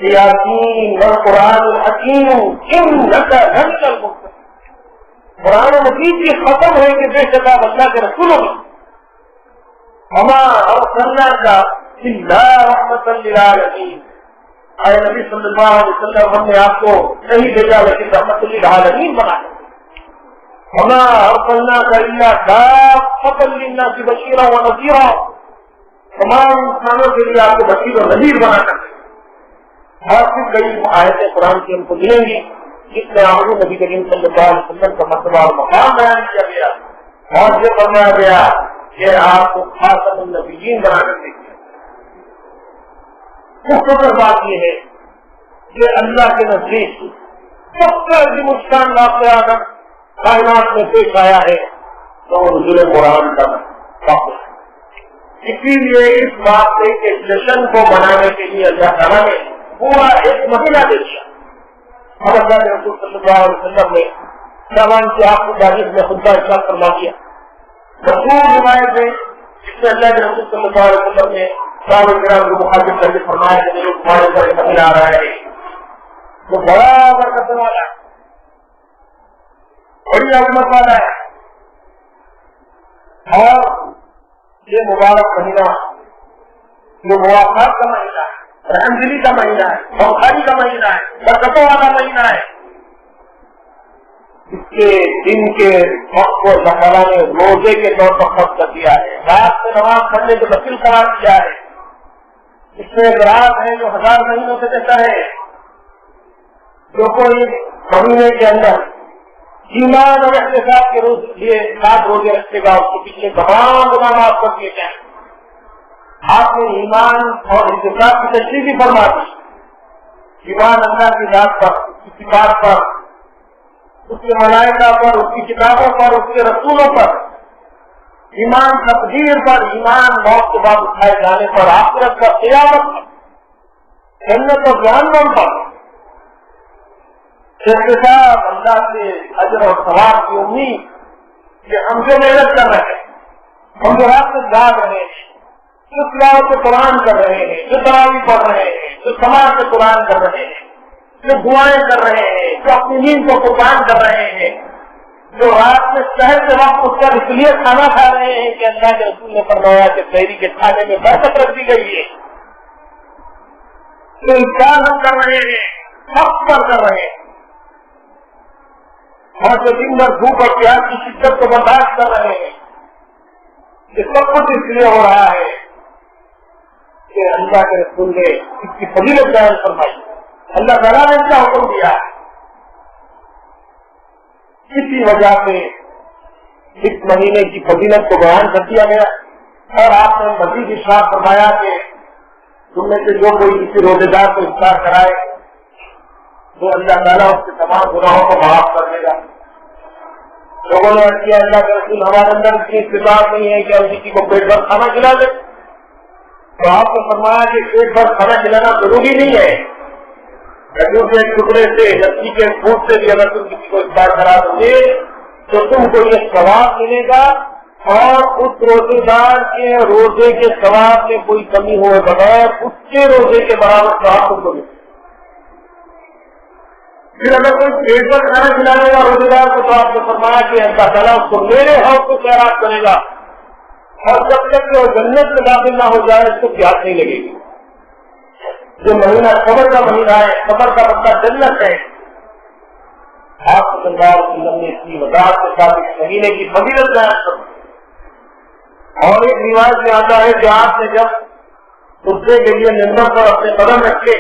یاسین والقرآن الحکیم انک لمن المرسلین. قرآن مجید کی قسم ہے کہ بے شک آپ اللہ کے رسول ہوں. وما ارسلناک الا رحمۃ للعالمین. اے نبی صلی اللہ علیہ وسلم ہم نے آپ کو نہیں بھیجا لیکن رحمۃ للعالمین بنایا. وما ارسلناک الا کافۃ للناس بشیرا ونذیرا. تمام انسانوں کے لیے آپ کو بشیر و نذیر بنا کر اور پھر کئی آیتیں قرآن کی ہم کو ملیں گی جس میں حضور نبی کریم صلی اللہ علیہ وسلم کا مرتبہ اور مقام بیان کیا گیا اور یہ فرمایا گیا کہ آپ کو خاتم النبیین بنا کر دیا. مختصر بات یہ ہے کہ اللہ کے نزدیک سب سے عظیم الشان واقعہ اگر کائنات میں پیش آیا ہے تو نزول قرآن کا واقعہ. اسی لیے اس بات سے کہ جشن کو منانے کے لیے اللہ تعالیٰ نے پورا ایک مہینہ دے دیا. اور اللہ کے رسول صلی اللہ علیہ وسلم نے شعبان کی آخری تاریخ میں خطبہ ارشاد فرما دیا. مشہور روایت ہے جس میں اللہ کے رسول صلی اللہ علیہ وسلم نے صحابہ کرام کو مخاطب کر کے فرمایا کہ جو تمہارے اوپر ایک مہینہ آ رہا ہے وہ بڑا برکت والا ہے، بڑی عظمت والا ہے. اور یہ مبارک مہینہ جو مواقعات کا مہینہ ہے، رحمدلی کا مہینہ ہے، بخاری کا مہینہ ہے، برکتوں والا مہینہ ہے، اس کے دن کے وقت کو اللہ تعالیٰ نے روزے کے طور پر خرچ کر دیا ہے، رات میں نماز پڑھنے کو وکیل قرار دیا ہے، اس میں ایک رات ہے جو 1000 مہینوں سے دیتا ہے، جو کوئی مہینے کے اندر ایمان اور احتساب کے لیے 7 روزے رکھے گا، اس کے پیچھے تمام گناہ معاف کر دیے جائیں۔ آپ نے ایمان اور احتساب کی تشریح بھی فرما دی، ایمان اللہ کی ذات پر، اس کی صفات پر، اس کے ملائکہ پر، اس کی کتابوں پر، اس کے رسولوں پر، ایمان تقدیر پر، ایمان موت کے بعد اٹھائے جانے پر، آخرت پر، قیامت پر، جنت اور جہنم پر، احتساب اللہ سے اجر اور ثواب کی امید کہ ہم جو محنت کر رہے ہیں، ہم جو رات میں جاگ رہے ہیں، جو تلاوت قرآن کر رہے ہیں، جو تراویح پڑھ رہے ہیں، جو سماعت قرآن کر رہے ہیں، جو دعائیں کر رہے ہیں، جو اپنی نیند کو قربان کر رہے ہیں، جو رات میں شہر کے وقت اس کا اس لیے کھانا کھا رہے ہیں کہ اللہ کے رسول نے فرمایا کہ شہری کے کھانے میں برکت رکھ دی گئی ہے، جو انسان ہم کر رہے ہیں، وقت پر کر رہے ہیں، اور جو دن بھر دھوپ اور پیاس کی شدت کو برداشت کر رہے ہیں، یہ سب کچھ اس لیے ہو رہا ہے کہ اللہ کے رسول نے اس کی فضیلت بیان فرمائی، اللہ تعالیٰ نے اس کا حکم دیا، اسی وجہ سے اس مہینے کی فضیلت کو بیان کر دیا گیا، اور آپ نے مزید ارشاد فرمایا کہ تم میں سے جو کوئی کسی روزے دار کو افطار کرائے تو اللہ تعالیٰ اس کے تمام گناہوں کو معاف کر دے گا۔ لوگوں نے کیا اللہ کے رسول ہمارے اندر اتنی استطاعت نہیں ہے کہ ہم کسی کو پیٹ بھر کھانا کھلا دیں، تو آپ نے فرمایا کہ پیٹ بھر کھانا کھلانا ضروری نہیں ہے، کھجور کے ٹکڑے سے، لسی کے پھوٹ سے بھی اگر تم کسی کو افطار کرا دو گے تو تم کو یہ ثواب ملے گا، اور اس روزے دار کے روزے کے ثواب میں کوئی کمی ہوئے بغیر اس کے روزے کے برابر ثواب تم کو ملے گا۔ پھر اگر کوئی پیٹ پر کھانا کھلانے گا روزے دار کو تو آپ نے فرمایا کہ اللہ تعالیٰ اس کو میرے حوض کو خیرات کرے گا، اور جب تک کہ وہ جنت میں داخل نہ ہو جائے اس کو پیاس نہیں لگے گی۔ جو مہینہ صبر کا مہینہ ہے، صبر کا مطلب جنت ہے، آپ صلی اللہ علیہ وسلم نے اس کی وضاحت کے ساتھ اس مہینے کی فضیلت بیان کر، اور ایک روایت میں آتا ہے کہ آپ نے جب خطبے کے لیے ممبر پر اپنے قدم رکھے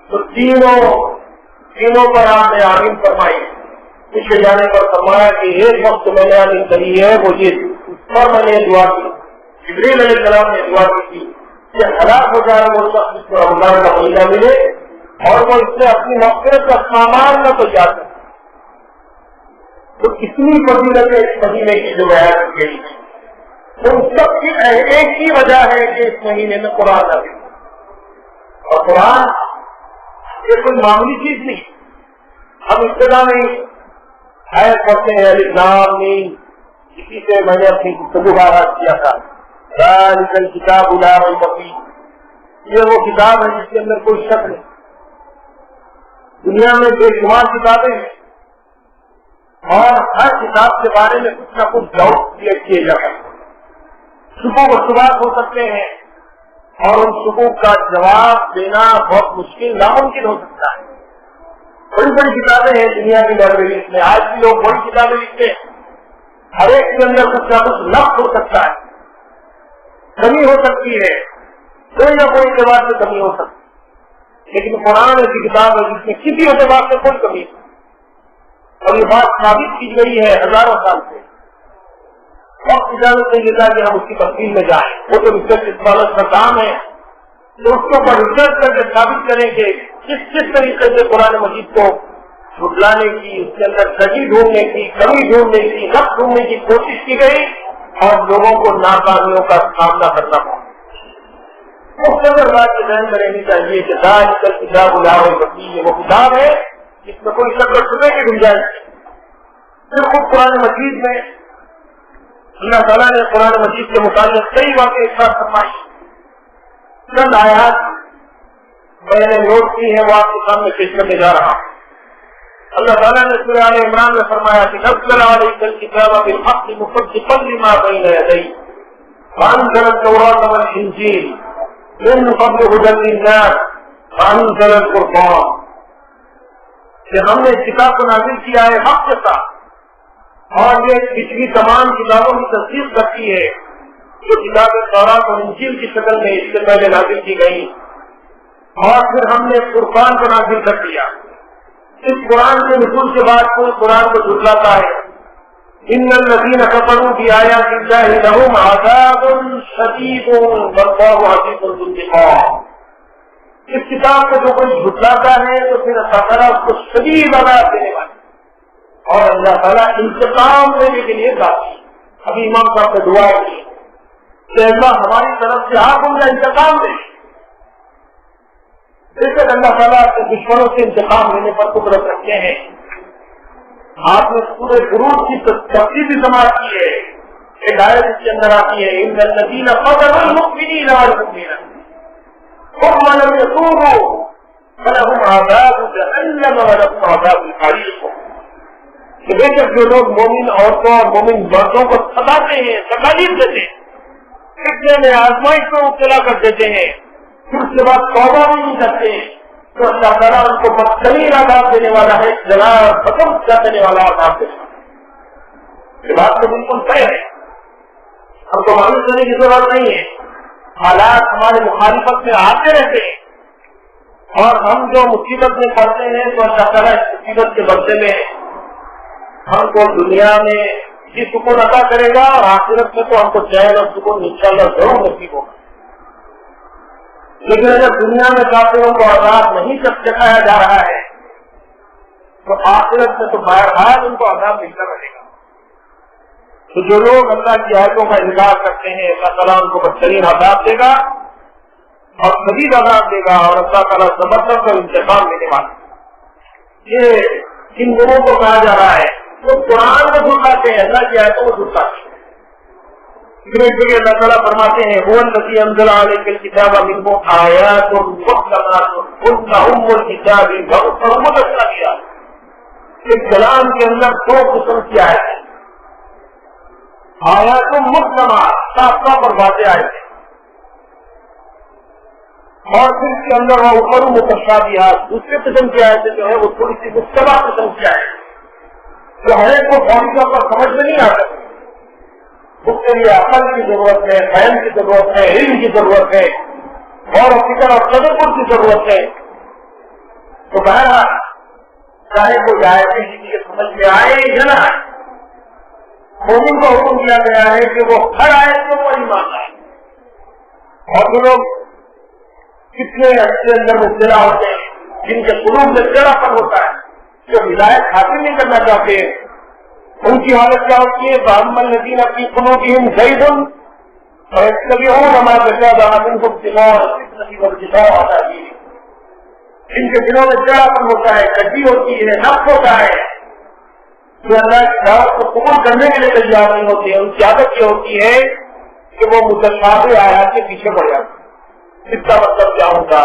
تو تینوں پر آپ نے آمین فرمائی، پیچھے جانے پر فرمایا کہ ایک وقت میں نے آمین کری ہے وہ یہ اس پر میں نے دعا کی، جبریل علیہ السلام نے دعا کی تھی کہ ہلاک ہو جائے وہ شخص جس کو رمضان کا مہینہ ملے اور وہ اس سے اپنی مغفرت کا سامان نہ تو جا سکے۔ تو کتنی فضیلت ہے اس مہینے کی جو بیان کی گئی ہے، تو سب کی ایک ہی وجہ ہے کہ اس مہینے میں قرآن آئے، اور قرآن یہ کوئی معمولی چیز نہیں۔ ہم ابتدا میں آیت پڑھتے ہیں الف لام میم، اسی سے میں نے اپنی گفتگو کا آغاز کیا تھا، ذالک الکتاب لا ریب فیہ، یہ وہ کتاب ہے جس کے اندر کوئی شک نہیں۔ دنیا میں بے شمار کتابیں ہیں اور ہر کتاب کے بارے میں کچھ نہ کچھ ڈاؤٹ کیے جاتے ہیں، شکوک و شبہات ہو سکتے ہیں، اور ان شکوک کا جواب دینا بہت مشکل ناممکن ہو سکتا ہے۔ بڑی بڑی کتابیں ہیں دنیا کی لائبریریز میں، آج بھی لوگ بڑی کتابیں لکھتے ہیں، ہر ایک کے اندر کچھ نہ کچھ نقص ہو سکتا ہے، کمی ہو سکتی ہے، کوئی نہ کوئی اعتبار سے کمی ہو سکتی ہے، لیکن قرآن ایسی کتاب ہے جس میں کسی اعتبار سے کوئی کمی نہیں، اور یہ بات ثابت کی گئی ہے ہزاروں سال سے۔ وقت اجازت نہیں دیتا کہ ہم اس کی تفصیل میں جائیں، وہ تو ریسرچ اسکالر کا کام ہے، تو اس کے اوپر ریسرچ کر کے ثابت کریں کہ کس طریقے سے قرآن مجید کو جھٹلانے کی، اس کے اندر صحیح ڈھونڈنے کی، کمی ڈھونڈنے کی، نقص ڈھونڈنے کی کوشش کی گئی، اور لوگوں کو ناکامیوں کا سامنا کرنا پڑا۔ مختلف بات یہ ذہن میں رہنی چاہیے کہ ذالک الکتاب لا ریب فیہ، یہ وہ کتاب ہے جس میں کوئی شک و شبہ کی گنجائش نہیں۔ پھر خود قرآن مجید میں اللہ تعالیٰ نے قرآن مجید کے متعلق کئی واقعے ارشاد فرمائی، چند آیات میں نے نوٹ کی ہیں، وہ آپ کے سامنے پیش کرنے جا رہا ہوں۔ اللہ تعالیٰ نے سورہ آل عمران میں فرمایا کہ نزل علیک الکتاب بالحق مصدقا لما بین یدیہ وانزل التوراۃ والانجیل من قبل ھدی للناس وانزل القرآن، کہ ہم نے کتاب کو نازل کیا ہے حق کے ساتھ اور یہ پچھلی تمام کتابوں کی تصدیق کرتی ہے جو کتاب توراۃ اور انجیل کی شکل میں اس سے پہلے نازل کی گئی، اور پھر ہم نے فرقان کو نازل کر دیا۔ اس قرآن کے نزول کے بعد کوئی قرآن کو جھٹلاتا ہے، ان الذین کفروا بآیات اللہ لہم عذاب شدید واللہ عزیز ذو انتقام۔ اس کتاب کو جو کوئی جھٹلاتا ہے تو پھر اللہ تعالیٰ اس کو شدید عذاب دینے والا، اور اللہ تعالیٰ انتقام لینے کے لیے کافی۔ ابھی امام صاحب نے دعا کی کہ اللہ ہماری طرف سے آپ ان کا انتقام دے۔ بے شک اللہ تعالیٰ اپنے دشمنوں سے انتقام لینے پر قدرت رکھتے ہیں۔ آپ نے سورہ بروج کی تفصیلی سماعت کی ہے، ایک آیت اس کے اندر آتی ہے ان الذین قتلوا المؤمنین والمؤمنات ثم لم يتوبوا فلهم عذاب جہنم ولهم عذاب الحریق، کہ بے شک جو لوگ مومن عورتوں اور مومن مردوں کو ستاتے ہیں، تکالیف دیتے ہیں، فتنے میں آزمائش میں مبتلا کر دیتے ہیں، پھر اس کے بعد توبہ بھی نہیں کرتے تو اللہ تعالیٰ ان کو بدترین عذاب دینے والا ہے، جلال ختم کر دینے والا عذاب دینے والا۔ یہ بات تو بالکل طے ہے، ہم کو معلوم کرنے کی ضرورت نہیں ہے۔ حالات ہمارے مخالفت میں آتے رہتے ہیں اور ہم جو مصیبت میں پڑتے ہیں تو اللہ تعالیٰ اس مصیبت کے بدلے میں ہم کو دنیا میں یہ سکون عطا کرے گا اور آخرت میں تو ہم کو چین اور سکون انشاءاللہ ضرور نصیب ہوگا۔ لیکن اگر دنیا میں کافروں کو عذاب نہیں چکھایا جا رہا ہے تو آخرت میں تو بہرحال ان کو عذاب ملتا رہے گا۔ تو جو لوگ اللہ کی آیتوں کا انکار کرتے ہیں اللہ تعالیٰ ان کو بدترین عذاب دے گا اور شدید عذاب دے گا، اور اللہ تعالیٰ زبردست اور انتقام دینے والا۔ یہ ان لوگوں کو کہا جا رہا ہے تو قرآن کو جھٹلاتے ہیں، اللہ کی آیتوں کو جھٹلاتے ہیں۔ اللہ تعالیٰ فرماتے ہیں هو الذی انزل علیک الکتاب منہ آیات محکمات ہن ام الکتاب وأخر متشابہات۔ اس کلام کے اندر دو قسم کی آیتیں، آیات محکمات صاف صاف اور واضح آیتیں، اور پھر اس کے اندر وأخر متشابہات دوسرے قسم کی آیتیں جو ہے وہ تھوڑی سی مشتبہ قسم کی آیتیں جو ہر ایک کو فوری طور پر سمجھ میں نہیں آ سکتی، اس کے لیے عقل کی ضرورت ہے، فہم کی ضرورت ہے، علم کی ضرورت ہے، غور و فکر اور تدبر کی ضرورت ہے۔ تو بہرحال چاہے کوئی آیتیں کسی کے سمجھ میں آئے یا نہ آئے، مومن کو حکم دیا گیا ہے کہ وہ ہر آیت کو وہی ماننا ہے۔ اور جو لوگ کتنے اچھے اندر مبتلا ہوتے ہیں، جن کے قلوب میں ٹیڑھا پن ہوتا ہے، جو ہدایت حاصل نہیں کرنا چاہتے ہیں، ان کی حالت کیا ہوتی ہے؟ فَأَمَّا الَّذِينَ فِي قُلُوبِهِمْ زَيْغٌ فَيَتَّبِعُونَ مَا تَشَابَهَ مِنْهُ ابْتِغَاءَ الْفِتْنَةِ وَابْتِغَاءَ تَأْوِيلِهِ، جن کے دلوں میں ٹیڑھاپن ہوتا ہے، کجی ہوتی ہے، نفس ہوتا ہے، جو اللہ کی دعوت کو قبول کرنے کے لیے تیار نہیں ہوتے ہیں، ان کی عادت یہ ہوتی ہے کہ وہ متشابہ آیات کے پیچھے پڑ جاتے ہیں۔ اس کا مطلب کیا ہوگا؟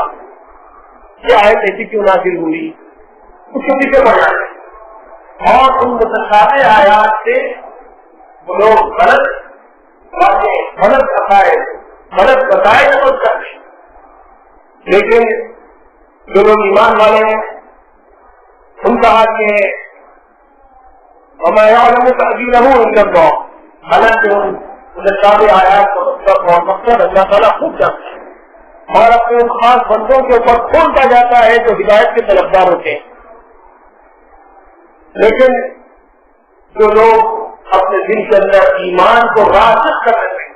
یہ آیت ایسی کیوں نازل ہوئی؟ اس کے پیچھے پڑ جاتے ہیں اور ان متشابہ آیات سے وہ لوگ غلط باتیں، غلط عقائد، غلط بتائے سمجھ کرتے ہیں۔ لیکن جو لوگ ایمان والے ہیں ان کا حال یہ ہے وَمَا يَعْلَمُ تَأْوِيلَهُ إِلَّا اللَّهُ، حالانکہ ان متشابہ آیات کا مقصد اللہ تعالیٰ خود جانتا ہے اور اپنے ان خاص بندوں کے اوپر کھولتا جاتا ہے جو ہدایت کے طلبگار ہوتے ہیں۔ لیکن جو لوگ اپنے دل کے اندر ایمان کو راسخ کر رہے ہیں،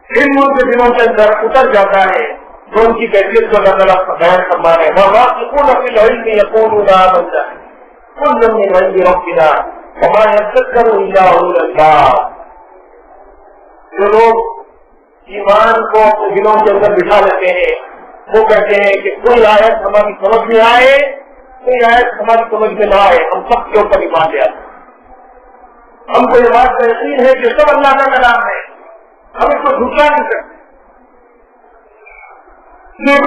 علم ان کے دلوں کے اندر اتر جاتا ہے، تو ان کی کیفیت کو اللہ تعالیٰ بیان فرما رہے ہیں وَالرَّاسِخُونَ فِي الْعِلْمِ يَقُولُونَ آمَنَّا كُلٌّ مِّنْ عِندِ رَبِّنَا وَمَا يَذَّكَّرُ إِلَّا أُولُو الْأَلْبَابِ۔ جو لوگ ایمان کو اپنے دلوں کے اندر بٹھا لیتے ہیں وہ کہتے ہیں کہ کوئی آیت ہماری سمجھ میں آئے، کوئی آیت ہماری سمجھ میں نہ آئے، ہم سب کے اوپر ایمان لے آتے ہیں۔ ہم کو یہ بات کا یقین ہے کہ سب اللہ کا کلام ہے، ہم اس کو جھٹلا نہیں سکتے۔ پھر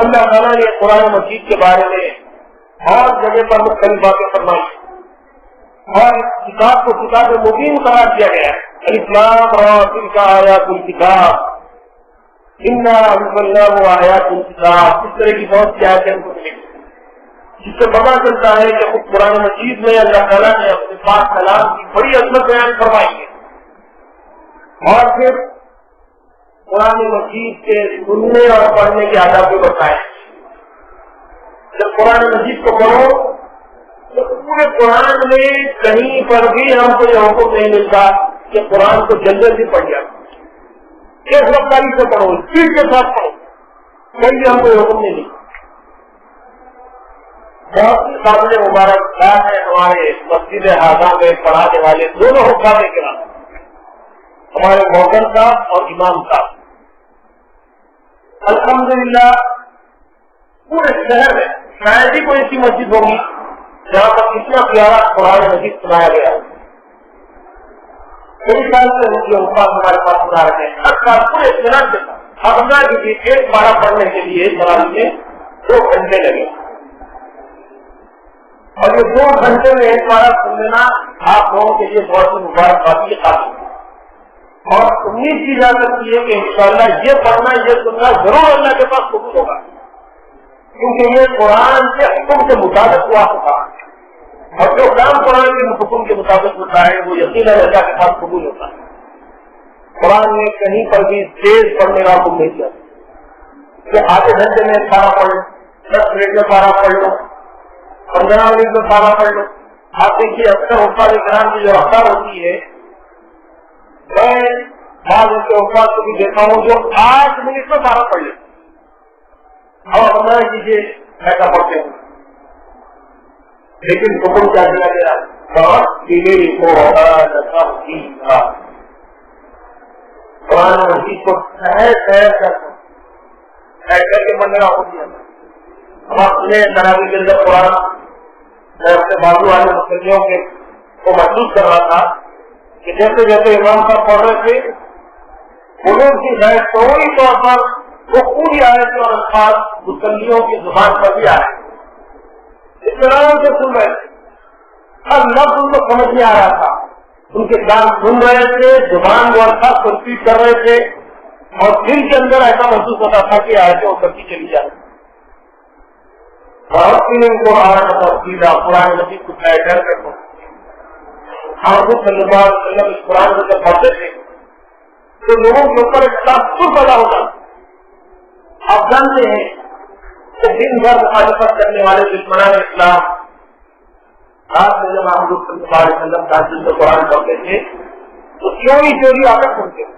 اللہ تعالیٰ نے قرآن مجید کے بارے میں اور جگہ پر مختلف باتیں فرمائی اور کتاب کو کتاب مبین قرار دیا گیا ہے. الاسلام اور تلک آیات الکتاب انا انزلناہ آیات الکتاب. اس طرح کی بہت سی آیتیں ہم کو ملیں گی جس سے پتا چلتا ہے کہ خود قرآن مجید میں اللہ تعالیٰ نے اپنے پاک کلام کی بڑی عظمت بیان فرمائی ہے. اور پھر قرآن مجید کے سننے اور پڑھنے کے آداب کو بتائے. جب قرآن مجید کو پڑھو تو پورے قرآن میں کہیں پر بھی ہم کو یہ حکم نہیں ملتا کہ قرآن کو جلدی سے پڑھ جائے. ایک رفتاری سے پڑھو, اسپیڈ کے ساتھ پڑھو, کوئی بھی ہم کو حکم نہیں ملتا. بہت سی قابل مبارک ہے ہمارے مسجد اعظم میں پڑھانے والے دونوں حکام کے نام, ہمارے محترم صاحب اور امام صاحب. الحمدللہ پورے شہر میں شاید ہی کوئی ایسی مسجد ہوگی جہاں پر اتنا پیارا قرآن مجید سنایا گیا ہے. میری خیال سے ان کے اوپر ہمارے پاس سنا رہے ہیں ہر سال پورے اطمینان کے ساتھ. آپ سمجھا کیجیے ایک پارہ پڑھنے کے لیے قرآن میں 2 گھنٹے لگے اور یہ 2 گھنٹے میں ایک پارہ سن لینا آپ لوگوں کے لیے بہت ہی مبارک بات کی قابل ہے. اور امید کی جا سکتی ہے کہ انشاءاللہ یہ پڑھنا یہ سننا ضرور اللہ کے پاس قبول ہوگا, کیونکہ یہ قرآن کے حکم کے مطابق ہوا ہوتا ہے اور جو کام قرآن کے حکم کے مطابق ہوتا ہے وہ یقیناً اللہ کے پاس قبول ہوتا ہے. قرآن میں کہیں پر بھی تیز پڑھنے کا حکم نہیں کیا کہ آدھے گھنٹے میں پارہ پڑھ لو, 10 منٹ میں پارہ پڑھ لو, 15 منٹ میں پارہ پڑھ لو. آپ دیکھیے اکثر استاد کرام کی جو رفتار ہوتی ہے, میں بعض ان کے استاد کو بھی دیکھتا ہوں جو 8 منٹ میں پارہ پڑھ لیتے اور 15 کیجیے ایسا پڑھتے ہیں. لیکن حکم کیا دیا گیا قرآن مجید کو کر کے پڑھنے کا حکم دیا. ہم اپنے تراویح کے اندر قرآن میں اپنے بازو والے مسلموں کے کو محسوس کر رہا تھا کہ جیسے جیسے امام صاحب پڑھ رہے تھے حضور کی غیر فوری طور پر وہ پوری آیت اور الفاظ مسلموں کی زبان پر بھی آئے, اس طرح سے سن رہے تھے, ہر لفظ ان کو سمجھ میں آ رہا تھا. ان کے کان سن رہے تھے, زبان وہ الفاظ تنقید کر رہے تھے اور دل کے اندر ایسا محسوس ہوتا تھا کہ آیتیں اترتی چلی جا رہی. بہت سی ان کو قرآن مجید کو کر آپ صلی اللہ علیہ وسلم اس قرآن کو جب پڑھتے تھے تو لوگوں کے اوپر ایک تاثر پیدا ہوتا. آپ جانتے ہیں کہ دن بھر مخالفت کرنے والے دشمنان اسلام رات میں جب آپ صلی اللہ علیہ وسلم تاجل سے قرآن پڑھتے تھے تو چوری چوری آ کر سنتے تھے.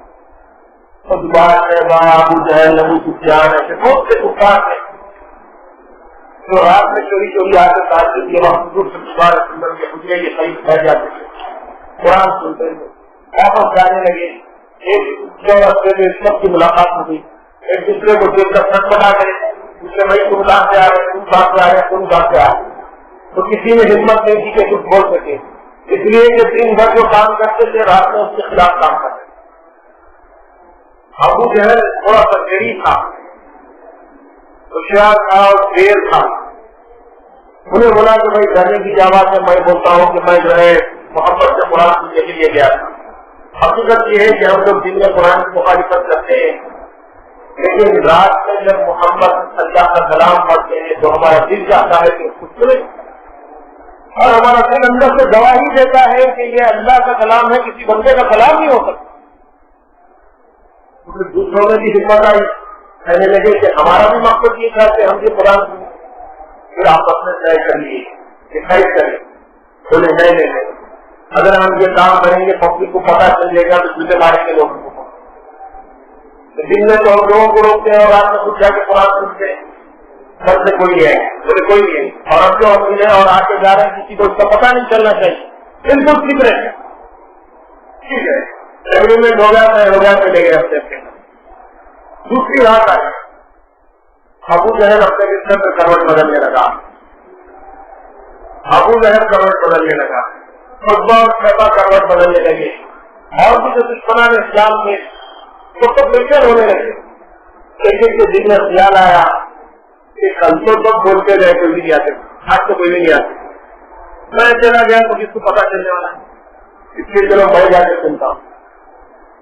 ابو جہل ابو سفیان ایسے بہت سے کفار ہیں جو رات میں چوری چوری آ کر تاجل کے وقت حضور صلی اللہ علیہ وسلم کے حجرے کے قریب بیٹھ جاتے تھے, قرآن سنتے تھے. واپس جانے لگے, ایک جو رستے میں سب کی ملاقات ہو گئی, ایک دوسرے کو دیکھ کر سچ بنا کرے دوسرے بھائی تم کہاں سے آ رہے, تم کہاں سے آ رہے, تم کہاں سے آ رہے, تو کسی نے ہمت نہیں کی کہ کچھ بول سکے, اس لیے کہ دن بھر جو کام کرتے تھے رات میں اس کے خلاف کام کرتے. ابو جہل تھوڑا سا غریب تھا, ہوشیار تھا اور دیر تھا. انہیں بولا کہ بھائی ڈرنے کی آواز میں میں بولتا ہوں کہ میں جو ہے محبت سے قرآن سننے کے لیے گیا تھا. حقیقت یہ ہے کہ ہم لوگ دن میں قرآن کی مخالفت کرتے ہیں لیکن رات میں جب محمد اللہ کا کلام پڑھتے ہیں تو ہمارا دل چاہتا ہے کہ کچھ سنے اور ہمارا دل اندر سے گواہی دیتا ہے کہ یہ اللہ کا کلام ہے, کسی بندے کا کلام نہیں ہو سکتا. دوسروں میں بھی ہمت آئی, کہنے لگے کہ ہمارا بھی مقصد یہ تھا کہ ہم بھی قرآن سنیں. پھر آپس میں طے کر لیے ڈسائڈ کریں, بولے نہیں اگر ہم یہ کام کریں گے پبلک کو پتا چل جائے گا تو جوتے ماریں گے لوگوں کو. دن میں تو ہم لوگوں کو روکتے ہیں اور رات میں کچھ جا کے قرآن سنتے ہیں, سب سے کوئی ہے بولے کوئی نہیں. اور اب جو ہم ملے اور آ کے جا رہے ہیں کسی کو اس کا پتا نہیں چلنا چاہیے, بالکل سیکرٹ ہے. ٹھیک ہے, ایگریمنٹ ہو گیا چلے گئے ہفتے کے. دوسری رات آئی, ابو جہل اپنے بستر میں کروٹ بدلنے لگا, کروٹ بدلنے لگا, کروٹ بدلنے لگے, اور بھی جو دشمنان اسلام میں وہ تو بہتر ہونے لگے. لیکن کے دن میں خیال آیا کہ کل تو سب بولتے رہے کوئی نہیں آتے, آج تو کوئی بھی نہیں آتی. میں چلا گیا تو کس کو پتا چلنے والا ہے؟ اس لیے چلو میں جا کے سنتا ہوں.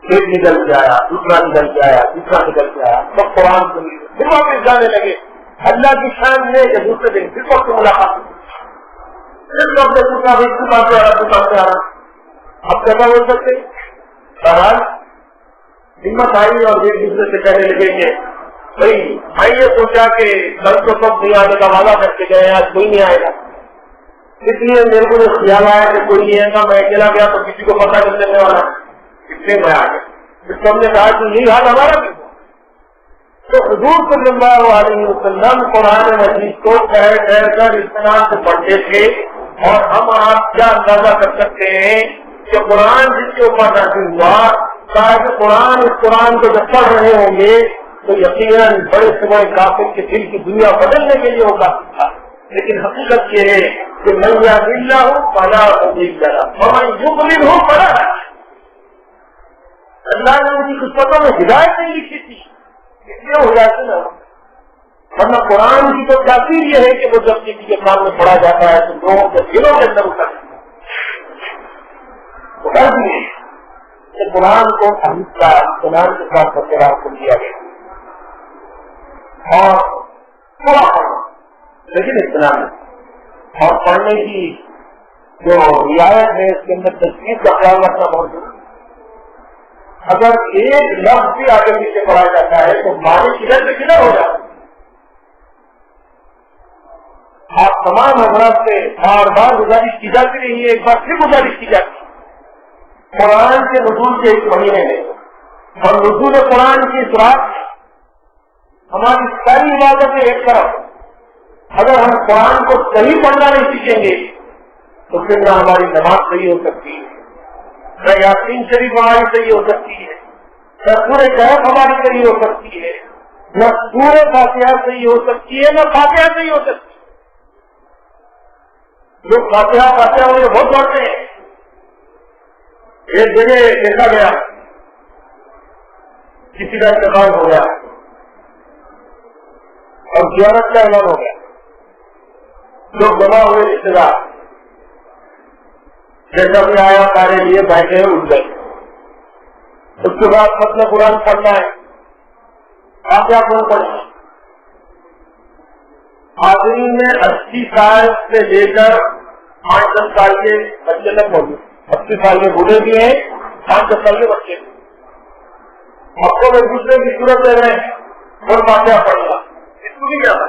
ایک نکل کے آیا, دوسرا نکل کے آیا, تیسرا نکل کے آیا, سب قرآن سن لیے, پھر واپس جانے لگے. اللہ کی شان ہے کہ دوسرے دن پھر وقت ملاقات ہوئی. پھر وقت دوسرا بھی دکان سے آ رہا, دکان سے آ رہا. اب کیسا بول سکتے؟ بہرحال ہمت آئی اور ایک دوسرے سے کہنے لگے کہ بھائی میں یہ سوچا کہ کل تو سب نہیں آنے کا وعدہ کر کے گئے, آج کوئی نہیں آئے گا, اس لیے میرے کو یہ خیال آیا کہ کوئی نہیں آئے گا. میں اکیلا گیا تو کسی کو پتا نہیں چلنے والا, اس لیے میں آ گیا. پھر سب نے کہا کہ یہی حال ہمارا بھی. تو حضور صلی اللہ علیہ وسلم قرآن مجید کو ٹھہر ٹھہر کر اطمینان سے پڑھتے تھے, اور ہم آپ کیا اندازہ کر سکتے ہیں کہ قرآن جس کے اوپر نازل ہوا, شاید قرآن اس قرآن کو جب پڑھ رہے ہوں گے تو یقیناً بڑے سے بڑے کافر کے دل کی دنیا بدلنے کے لیے ہوگا تھا. لیکن حقیقت یہ ہے کہ میں اللہ ہوں پڑھا اور یضلل ہوں پڑھا. اللہ نے ان کی قسمتوں میں ہدایت نہیں لکھی تھی, اس لیے ہدایت نہ ہو. ورنہ قرآن کی تو تاثیر یہ ہے کہ وہ جب کسی کے سامنے پڑھا جاتا ہے تو لوگوں کے دلوں کے اندر اترتا ہے. کہ قرآن کو کا اطمینان کے ساتھ برقرار کر دیا گیا اور تھوڑا پڑھنا, لیکن اطمینان اور پڑھنے کی جو رعایت ہے اس کے اندر تصویر کا خیال رکھنا بہت ضروری. اگر ایک لفظ بھی آگے پیچھے پڑھا جاتا ہے تو معنی کدھر سے کدھر ہو جاتا ہے. آپ تمام حضرات سے بار بار گزارش کی جاتی رہی ہے, ایک بار پھر گزارش کی جاتی ہے. قرآن کے نزول کے ایک مہینے میں اور نزول قرآن کی سراغ ہماری ساری عبادتیں ایک طرف, اگر ہم قرآن کو صحیح پڑھنا نہیں سیکھیں گے تو پھر نہ ہماری نماز صحیح ہو سکتی ہے, نہ یاسین شریف ہماری صحیح ہو سکتی ہے, نہ سورہ کہف ہماری صحیح ہو سکتی ہے, نہ سورہ فاتحہ صحیح ہو سکتی ہے, نہ فاتحہ صحیح ہو سکتی ہے. جو فاتحہ انہیں بہت پڑھتے ہیں. ایک جگہ دیکھا گیا کسی کا انتقال ہو گیا اور زیارت کا اعلان ہو گیا. لوگ جمع ہوئے رشتے دار جیسا بھی آیا سارے لیے بیٹھے ہیں, اٹھ گئے. اس کے بعد ختم قرآن پڑھنا ہے, آپ کیا کون پڑھنا ہے. حاضرین میں 80 سال سے لے کر 5-10 سال کے بچے تک موجود, 80 سال کے بوڑھے بھی ہیں, 5-10 سال کے بچے بھی. آپ کو ایک دوسرے کی صورت لے رہے ہیں اور فاتحہ پڑھنا, اس کو بھی کیا تھا.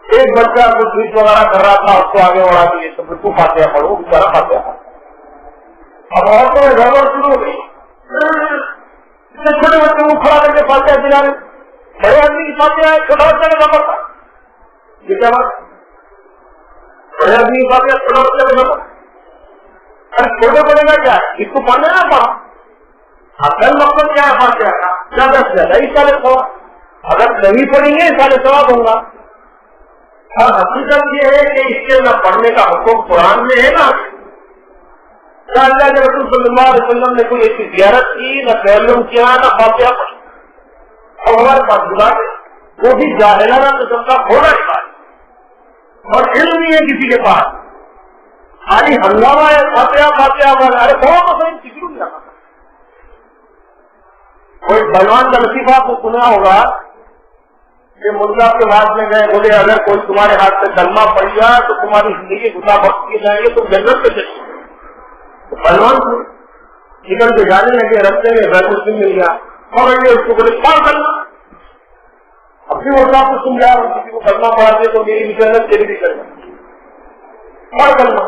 ایک بچہ کچھ سویچ وغیرہ کر رہا تھا, اس کو آگے بڑھا دیے تو بالکل فاتحہ پڑھو, بیچارہ فاتحہ پڑھو. اب عورتوں میں گڑبڑ شروع ہو گئی, چھوٹے بچے کو کھڑا کر کے فاتحہ دلا رہے, بڑے آدمی کی فاتحہ ہے, چھوٹا بچہ کا نمبر تھا. یہ کیا بات, بڑے آدمی کی فاتحہ چھوٹا بچہ کا نمبر. ارے چھوٹے پڑے گا کیا, اس کو پڑھنا نہ پڑھا. اصل مقصد کیا ہے فاتحہ کا, زیادہ سے زیادہ اس سال ثواب. اگر نہیں پڑھیں گے اس سال ثواب ہوگا. اور حقیقت یہ ہے کہ اس کے نہ پڑھنے کا حکم قرآن میں ہے, نا اللہ کے رسول صلی اللہ علیہ وسلم نے کوئی ایسی زیارت کی, نہ تعلم کیا, نہ فاتحہ پڑھی. اور ہمارے پاس بات ہے وہ بھی جاہلانہ قسم کا کھولا ہے اور علم نہیں ہے کسی کے پاس, خالی ہنگامہ ہے فاتحہ فاتحہ والا. ارے بہت پسند کسی کو نہیں رکھا. کوئی بلوان کا لطیفہ آپ کو سنا ہوگا کہ ملزا کے بعد میں گئے, بولے اگر کوئی تمہارے ہاتھ سے کلمہ پڑ گیا تو تمہاری زندگی گزا بخش کیے جائیں گے, تم جنت پہ چلے. تو پہلوان کو نکل کے جانے لگے, رستے میں بیت الدین مل گیا اور اس کو بولے کون کرنا. اپنی ملزا کو سن جا, کسی کو کلمہ پڑھا دے تو میری بھی جنت تیری بھی کرنا. اور کلمہ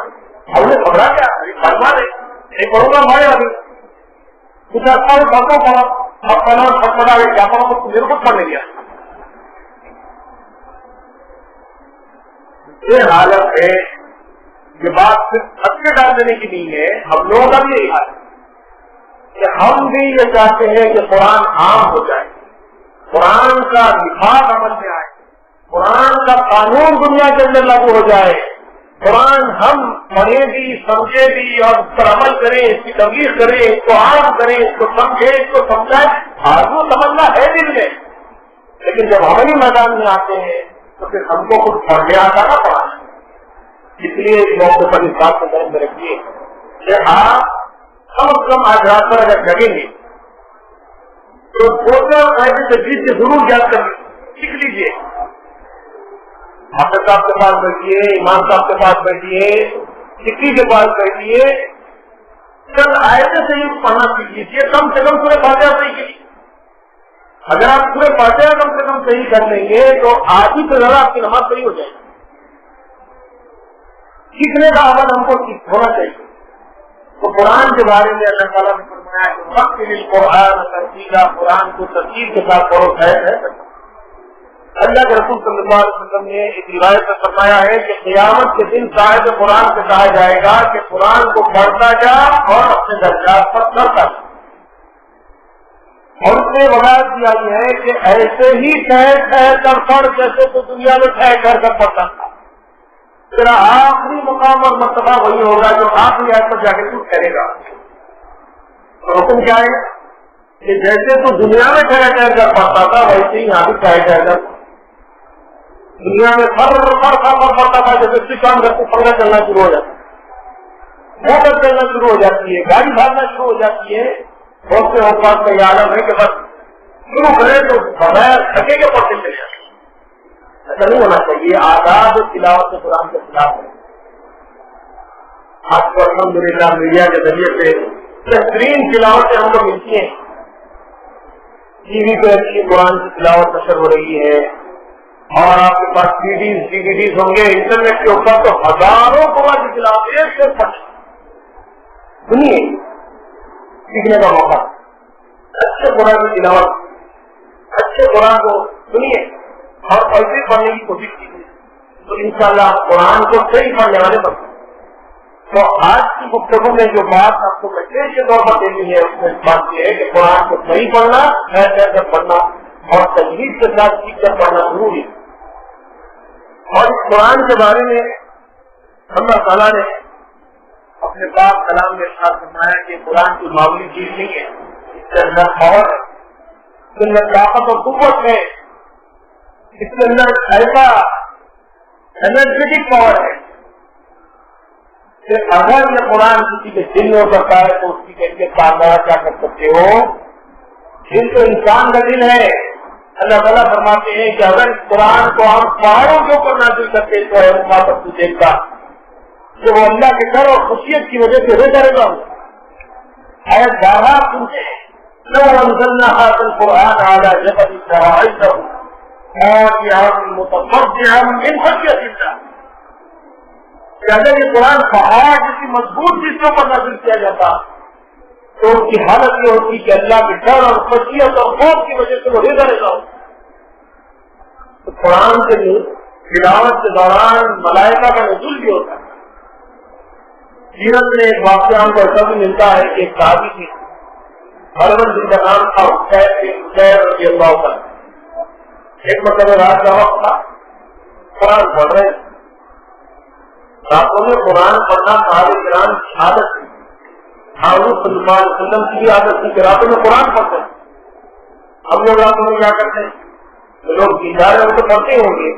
ہم نے پکڑا کیا, کلمہ نہیں پڑھوں گا ہمارے ابھی کچھ اچھا باتوں پڑھا, اب پڑھا سب پڑھا کیا پڑھا تو میرے کو پڑھنے دیا. یہ حالت ہے, یہ بات صرف خط میں ڈال دینے کی نہیں ہے, ہم لوگوں کا بھی یہی حال ہے کہ ہم بھی یہ چاہتے ہیں کہ قرآن عام ہو جائے, قرآن کا نفاذ عمل میں آئے, قرآن کا قانون دنیا کے اندر لاگو ہو جائے, قرآن ہم پڑھیں بھی, سمجھے بھی اور اس پر عمل کریں, اس کی تبلیغ کریں, اس کو عام کریں, اس کو سمجھیں, اس کو سمجھائیں. آرزو تمنا ہے دل میں, لیکن جب عملی میدان میں آتے ہیں تو پھر ہم کو خود پڑھنے آتا نہ پڑھانا. اس لیے اس موقع پر اس بات کو ذہن میں رکھیے کہ آپ کم از کم آج رات پر اگر لگیں گے تو ایسے تجویز سے ضرور یاد کر سیکھ لیجیے. حافظ صاحب کے پاس بیٹھیے, امام صاحب کے پاس بیٹھیے, سکھی کے پاس بیٹھیے, چند آیتیں سے ہی پڑھنا سیکھ لیجیے. کم سے کم پورے فاتحہ صحیح کیجیے. اگر آپ پورے فاتحہ کم سے کم صحیح کر لیں گے تو آدھی سے زیادہ آپ کی نماز صحیح ہو جائے گی. سیکھنے کا عمل ہم کو ہونا چاہیے. تو قرآن کے بارے میں اللہ تعالیٰ نے فرمایا کہ وقت قرآن ترتیلا, قرآن کو ترتیب کے ساتھ پڑھو. ہے اللہ کے رسول صلی اللہ علیہ وسلم نے ایک روایت میں فرمایا ہے کہ قیامت کے دن صاحب قرآن سے کہا جائے گا کہ قرآن کو پڑھتا جا اور اپنے درجات پر کرتا جا. اور اس نے وضاحت کی آئی ہے کہ ایسے ہی ٹھہر ٹھہر کر پڑھ جیسے تو دنیا میں ٹھہر ٹھہر کر پڑھتا تھا. تیرا آخری مقام اور مرتبہ وہی ہوگا جو آخری آیت پر جا کے تو ٹھہرے گا. تو حکم کیا ہے کہ جیسے تو دنیا میں ٹھہر ٹھہر کر پڑھتا تھا ویسے ہی یہاں بھی ٹھہر ٹھہر کر. دنیا میں پڑھتا تھا جیسے سوئچ آن کرتے پنکھا چلنا شروع ہو جاتا ہے, موٹر چلنا شروع ہو جاتی ہے, گاڑی بھاگنا شروع ہو جاتی ہے. بہت سے اوقات کا یہ عالم ہے کہ بس شروع کرے تو بغیر تھکے کے پڑھتے چلے جاتے. ایسا نہیں ہونا چاہیے. آداب تلاوت قرآن کے خلاف ہے. آج کو الحمدللہ میڈیا کے ذریعے سے بہترین تلاوتیں ہم کو ملتی ہیں. ٹی وی پہ اچھی قرآن کی تلاوت نشر ہو رہی ہے, اور آپ کے پاس سی ڈیز ڈی وی ڈیز ہوں گے انٹرنیٹ کے اوپر تو ہزاروں قرآن کی تلاوت ایک سے پڑھ سنیے. سیکھنے کا موقع, اچھے قرآن کی تلاوت, اچھے قرآن کو سنیے اور ایسے پڑھنے کی کوشش کیجیے تو انشاءاللہ قرآن کو صحیح پڑھنے والے بنتے. تو آج کی گفتگو میں جو بات آپ کو میسج کے طور پر دینی ہے اس میں بات یہ ہے کہ قرآن کو صحیح پڑھنا, ٹھہر کر پڑھنا اور تجویز کے ساتھ سیکھ کر پڑھنا ضروری ہے. اور اس قرآن کے بارے میں اللہ تعالیٰ نے اپنے پاک کلام میں ارشاد فرمایا کہ قرآن کی معمولی چیز نہیں ہے. اس کے اندر پاور ہے, اس کے اندر طاقت اور قوت ہے, اس کے اندر ایسا انرجیٹک پاور ہے کہ اگر یہ قرآن کسی کے دل میں اترتا ہے تو اس کی کیفیت کا اندازہ کیا کر سکتے ہو. دل تو انسان کا دل ہے. اللہ تعالیٰ فرماتے ہیں کہ اگر اس قرآن کو ہم پہاڑوں کے اوپر نازل کرتے تو ہے مخاطب تو دیکھتا کہ وہ اللہ کے ڈر اور خصوصیت کی وجہ سے روتا رہتا ہوں. آیت 12 سنتے ہیں لو انزلنا هذا القرآن على جبل لرأيته خاشعا متصدعا من خشية الله. کہ اگر یہ قرآن پہاڑ کسی مضبوط چیز کے اوپر نازل کیا جاتا تو ان کی حالت یہ ہوتی کہ اللہ کے ڈر اور خشیت اور خوف کی وجہ سے وہ روتا رہتا ہوں. تو قرآن کے تلاوت کے دوران ملائکہ کا نزول بھی ہوتا ہے. سیرت میں ایک واقعہ ہم کو ایسا بھی ملتا ہے کہ ایک صحابی تھی, حضرت جن کا نام تھا حسین رضی اللہ عنہ. ایک مطلب رات کا وقت تھا, قرآن پڑھ رہے تھے. راتوں میں قرآن پڑھنا صحابہ کرام کی عادت تھی. حضور صلی اللہ علیہ وسلم کی بھی عادت تھی کہ راتوں میں قرآن پڑھتے ہیں. ہم لوگ راتوں میں کیا کرتے ہیں, لوگ دیدار ہیں وہ تو پڑھتے ہوں گے,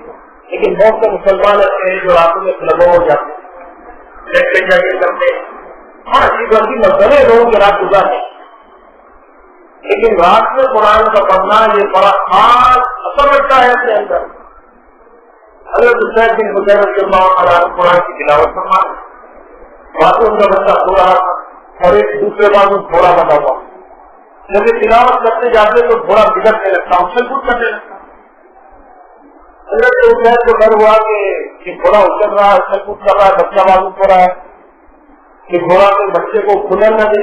لیکن بہت سے مسلمان ایسے ہیں جو راتوں میں لگو ہو جاتے ہیں, لیٹتے جاتے کرتے ہیں. ہاں یہ غلطی مسئلے لوگوں کے رات گزارتے ہیں, لیکن رات میں قرآن کا پڑھنا یہ بڑا خاص اثر رکھتا ہے اپنے اندر. حضرت حسین بن حسین رضی اللہ عنہ قرآن کی تلاوت فرماتے, باتوں ان کا بچہ سو رہا تھا اور ایک دوسرے بات میں تھوڑا بتا ہوا. جب یہ تلاوت کرتے جاتے تو تھوڑا بگڑنے لگتا, اچھل کود کرنے لگتا. حضرت حسین کو ڈر ہوا کہ گھوڑا اچھل رہا ہے, اچھل کود کر رہا ہے, بچہ معلوم ہو رہا ہے کہ گھوڑا کے بچے کو کھلن نہ دے.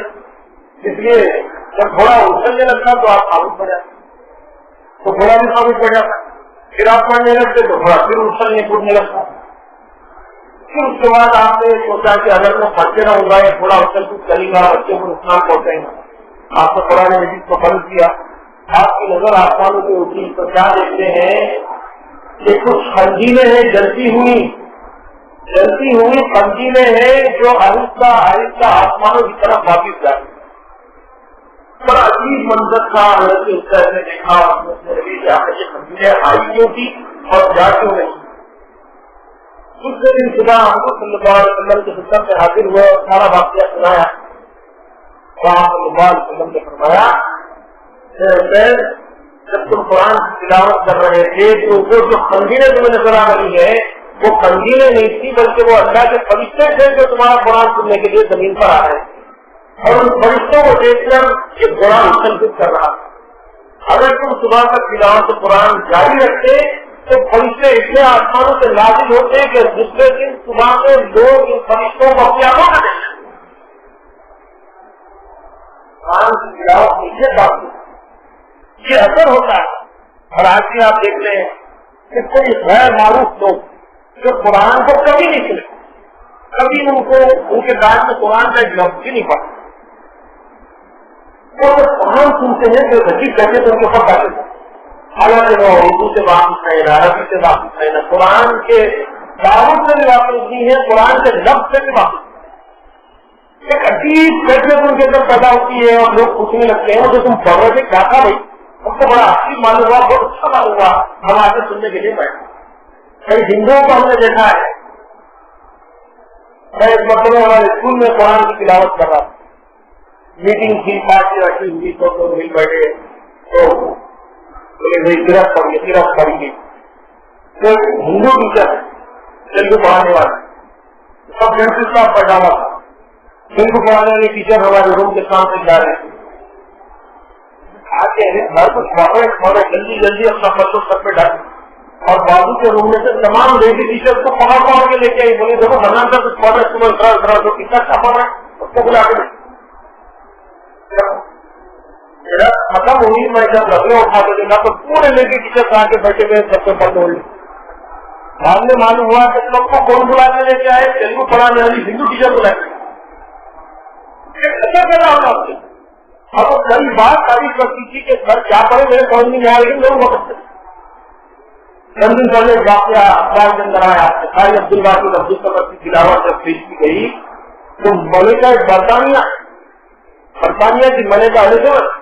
اس لیے جب گھوڑا اچھلنے لگتا تو آپ ثابت پڑ جاتے, تو گھوڑا بھی ثابت پڑ جاتا. پھر آپ پڑھنے لگتے تو گھوڑا پھر اچھلنے کودنے لگتا. پھر اس کے بعد آپ نے سوچا کہ اگر میں پڑھتے رہوں گا یا تھوڑا اچھل کود کرے گا بچے کو نقصان پہنچے گا. آپ نے قرآن مجید کو بند کیا, آپ کی نظر آسمانوں پہ اٹھی تو کیا دیکھتے ہیں کہ کچھ خنجیلیں ہیں جلتی ہوئی خنجیلیں ہیں جو آہستہ آہستہ آسمانوں کی طرف واپس جاتی. بڑا عجیب منظر تھا. حضرت حسین نے دیکھا خنجیلیں آئی کیوں تھی, اور جاتی نہیں. دوسرے دن صبح حضور صلی اللہ علیہ وسلم کے خدمت میں حاضر ہوئے اور سارا واقعہ سنایا. آپ صلی اللہ علیہ وسلم نے فرمایا جب تم قرآن کی تلاوت کر رہے تھے تو وہ جو خنجریں تمہیں نظر آ رہی ہے وہ خنجریں نہیں تھی بلکہ وہ اللہ کے فرشتے تھے جو تمہارا قرآن سننے کے لیے زمین پر آ رہے ہیں اور ان فرشتوں کو دیکھ کر یہ قرآن مسلط کر رہا تھا. اگر تم صبح تک تلاوت قرآن جاری رکھتے تو فرشتے اتنے آسمانوں سے نازل ہوتے کہ دوسرے دن صبح میں لوگ ان فرشتوں کو اپنی آنکھوں میں دیکھتے. قرآن کی تلاوت نیچے بات یہ اثر ہوتا ہے. اور آج بھی آپ دیکھ لیں کہ کوئی غیر معروف لوگ جو قرآن کو کبھی نہیں سنے, کبھی ان کے بعد میں قرآن کا ایک لفظ بھی نہیں پڑھا, وہ قرآن سنتے ہیں جو ذکر کہتے تو ان کے سب آتے تھے. حالانکہ وہ اردو سے واقف ہے نہ عربی سے واقف ہے نہ قرآن کے دعوت سے بھی واقف نہیں ہے, قرآن کے لفظ سے بھی واقف. ایک عجیب کیفیت ان کے اندر پیدا ہوتی ہے اور لوگ پوچھنے لگتے ہیں جو تم پڑھ رہے تھے کیا تھا بھائی, سب سے بڑا عجیب معلوم ہوا, بہت اچھا معلوم ہوا, ہم آگے سننے کے لیے بیٹھے. کئی ہندوؤں کو ہم نے دیکھا ہے, میں ایک مرتبہ ہمارے اسکول میں قرآن کی تلاوت کر رہا تھا, میٹنگ تھی, پارٹی رکھی ہوئی تو مل بیٹھے تو صرف پڑھی گئی. تو ہندو ٹیچر تیلگو پڑھانے والا سب پرنسپل صاحب بیٹھا ہوا تھا. تیلگو پڑھانے والے ٹیچر ہمارے روم کے سامنے جا رہے تھے, جلدی جلدی اپنا پرسوں سب پہ ڈال اور بازو کے روم میں سے تمام لیڈی ٹیچر کو پکڑ پکڑ کے لے کے آئی. بولے دیکھو بنان کا کچھ پڑھ رہے صبح جو کتنا اچھا پڑھ رہا ہے اس کو بلا کے ختم ہوئی. میں جب رگڑے اٹھا کے دیکھا تو پورے لیڈی ٹیچر آ کے بیٹھے ہوئے سب سے پڑھ بول لی. بعد میں معلوم ہوا کہ لوگ کو کون بلا کے لے کے آئے, تیلگو پڑھانے والی ہندو ٹیچر بلا کے. اچھا پیدا ہونا اس سے. اب وہ کئی بار تعریف کرتی تھی کہ سر کیا پڑھے میرے سمجھ نہیں آ رہی, لوگ بہت اچھے. چند دن پہلے واقعہ اخبار کے اندر آیا, ساری عبد الباقی عبد الصمد کی تلاوت جب پیش کی گئی تو ملکہ برطانیہ کی ملکہ الزبتھ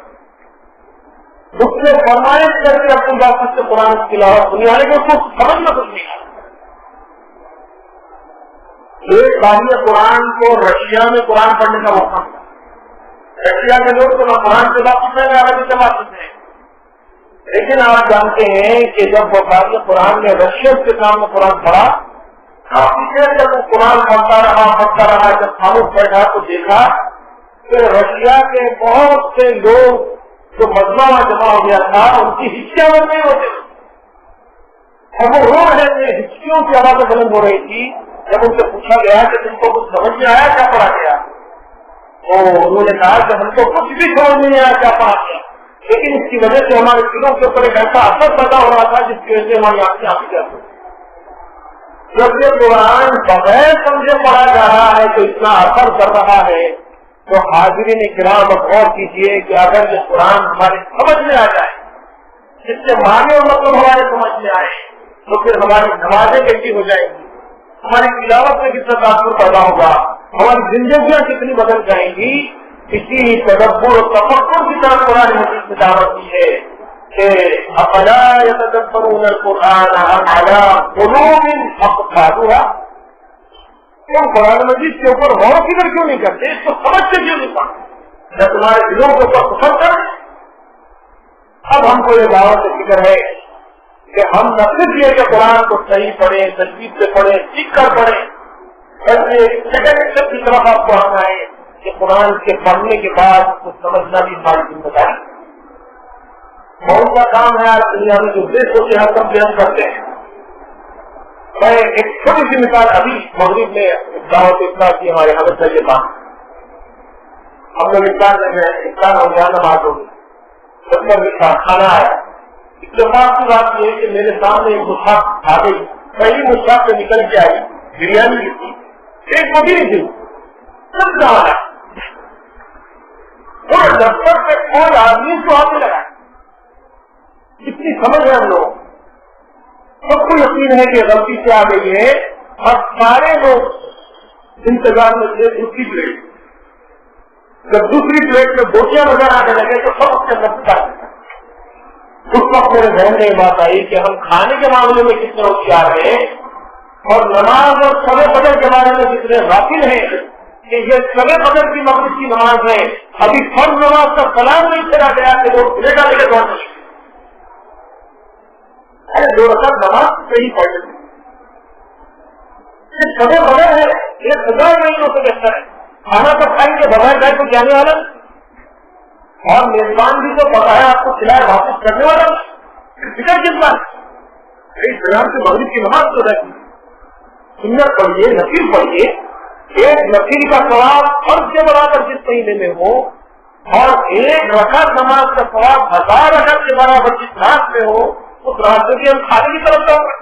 اس نے فرمائش کر کے عبد الباقی سے قرآن کی تلاوت سنی, حالانکہ اس کو سمجھ میں کچھ نہیں آیا. ایک باری قرآن کو رشیا میں قرآن پڑھنے کا موقع ملا. رشیا کے لوگ تو نہ قرآن سے واقف ہے نہ عربی سے واقف ہیں, لیکن آپ جانتے ہیں کہ جب وہ باری قرآن نے رشین کے سامنے قرآن پڑھا, کافی دیر جب وہ قرآن پڑھتا رہا, جب خاموش بیٹھا تو دیکھا کہ رشیا کے بہت سے لوگ جو مجمع جمع ہو گیا تھا ان کی ہچکیاں بن نہیں ہوتے اور وہ رو رہے تھے, ہچکیوں کی آوازیں بلند ہو رہی تھی. جب ان سے پوچھا گیا کہ تم کو کچھ سمجھ میں آیا کیا پڑھا گیا, تو انہوں نے کہا کہ ہم کو کچھ بھی سمجھ نہیں آیا کیا پڑھا گیا, لیکن اس کی وجہ سے ہمارے دلوں کے اوپر ایک ایسا اثر پیدا ہو رہا تھا جس کی وجہ سے ہماری آنکھیں آنکھ جاتی. جب یہ قرآن بغیر سمجھے پڑھا جا رہا ہے تو اتنا اثر کر رہا ہے, تو حاضرین کرام اب غور کیجیے کہ اگر یہ قرآن ہمارے سمجھ میں آ جائے, جس سے معنی اور مطلب ہمارے سمجھ میں آئے, تو پھر ہماری نمازیں کیسی ہو جائیں گی, ہماری تلاوت میں کتنا تاثر پیدا ہوگا, ہماری زندگیاں کتنی بدل جائیں گی. اسی تدبر اور تفکر کی طرف قرآن مجید میں دعوت دی ہے کہ افلا یتدبرون القرآن ام علی قلوب اقفالها, تم قرآن مجید کے اوپر غور فکر کیوں نہیں کرتے, اس کو سمجھ کے کیوں نہیں پڑھتے جب تمہارے دلوں کے اوپر سفر کر. اب ہم کو یہ دعوت فکر ہے کہ ہم نہ صرف یہ کہ قرآن کو صحیح پڑھیں, تجوید سے پڑھیں, سیکھ کر پڑھیں, بلکہ سیکنڈ اسٹیپ کی طرف آپ کو آنا ہے کہ قرآن کے پڑھنے کے بعد اس کو سمجھنا بھی ہماری ذمہ داری. کون سا کام ہے آج دنیا میں جو بے سوچے ہم سب بیان کرتے ہیں. میں ایک چھوٹی سی مثال, ابھی مغرب میں دعوت افطار کی ہمارے حضرت کے پاس, ہم لوگ افطار ہو گیا, نماز ہوگی, کھانا آیا. اتفاق کی بات یہ کہ میرے سامنے ایک مصحف آ گئی, پہلی مصحف سے نکل کے آئی, بریانی کی تھی, ایک مدیر تھی, سب رہا ہے. اور دفتر سے کوئی آدمی کو آنے لگا, کتنی سمجھ ہے ہم لوگ, سب کو یقین ہے کہ غلطی سے آ گئی ہے, اور سارے لوگ انتظار میں تھے دوسری پلیٹ. جب دوسری پلیٹ میں بوٹیاں نظر آنے لگے تو سب اس کے اندر پکا دیتا, اس وقت میرے ذہن میں یہ بات آئی کہ ہم کھانے کے معاملے میں کتنے ہوشیار ہیں اور نماز اور شب قدر کے بارے میں کتنے غافل ہیں کہ یہ شب قدر کی مغرب کی نماز ہے، ابھی فرض نماز کا سلام نہیں پھیرا گیا کہ وہ پلیٹا لے کے دوڑ دو رکعت نماز صحیح پڑھ لیتے شب قدر ہے، 1000 مہینوں سے بہتر ہے۔ کھانا تو کھائیں گے بغیر گائے کو جانے والا اور میزبان بھی تو بغیر آپ کو کھلائے واپس کرنے والا فکر کس بات اسلام سے مغرب کی نماز تو رہتی سنت پڑھیے، نفل پڑھیے، ایک نفل کا ثواب فرض کے برابر جس مہینے میں ہو اور ایک رکعت نماز کا ثواب 1000 رکعت کے برابر جس رات میں ہو، اس راستے کی ہم کھانے کی طرف جاؤں گے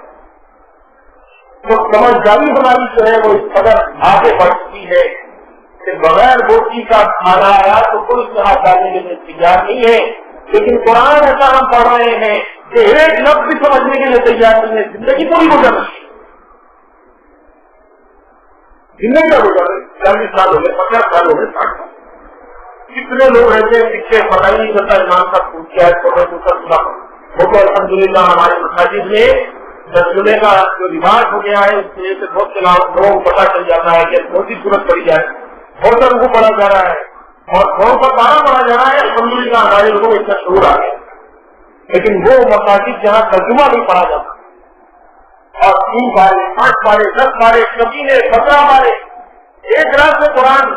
تو سمجھداری ہماری جو ہے وہ اس قدر آگے بڑھ چکی ہے کہ بغیر روٹی کا کھانا آیا تو کوئی اس میں ہاتھ ڈالنے کے لیے تیار نہیں ہے، لیکن قرآن ایسا ہم پڑھ رہے ہیں کہ ایک لفظ بھی سمجھنے کے لیے تیار نہیں ہے، زندگی پوری گزر رہی ہے، زندگی کا گزر رہی 40 سال ہو گئے، 50 سال ہو گئے، 60 سال کتنے لوگ رہتے ہیں پیچھے پتہ ہی نہیں چلتا ایمان کا پوچھ کیا ہے وہ تو الحمدللہ ہمارے مساجد میں ترجمے کا جو رواج ہو گیا ہے اس کی وجہ سے بہت سے لوگوں کو پتا چل جاتا ہے کہ بہت ہی صورت پڑی جائے، بہت سا کو پڑھا جا رہا ہے اور بہت سا بارہ پڑھا جا رہا ہے، الحمدللہ ہمارے لوگوں کو اتنا شعور آ گیا، لیکن وہ مساجد جہاں ترجمہ نہیں پڑھا جاتا اور 3 بارے 5 بارے 10 بارے کبھی 17 بارے ایک رات میں قرآن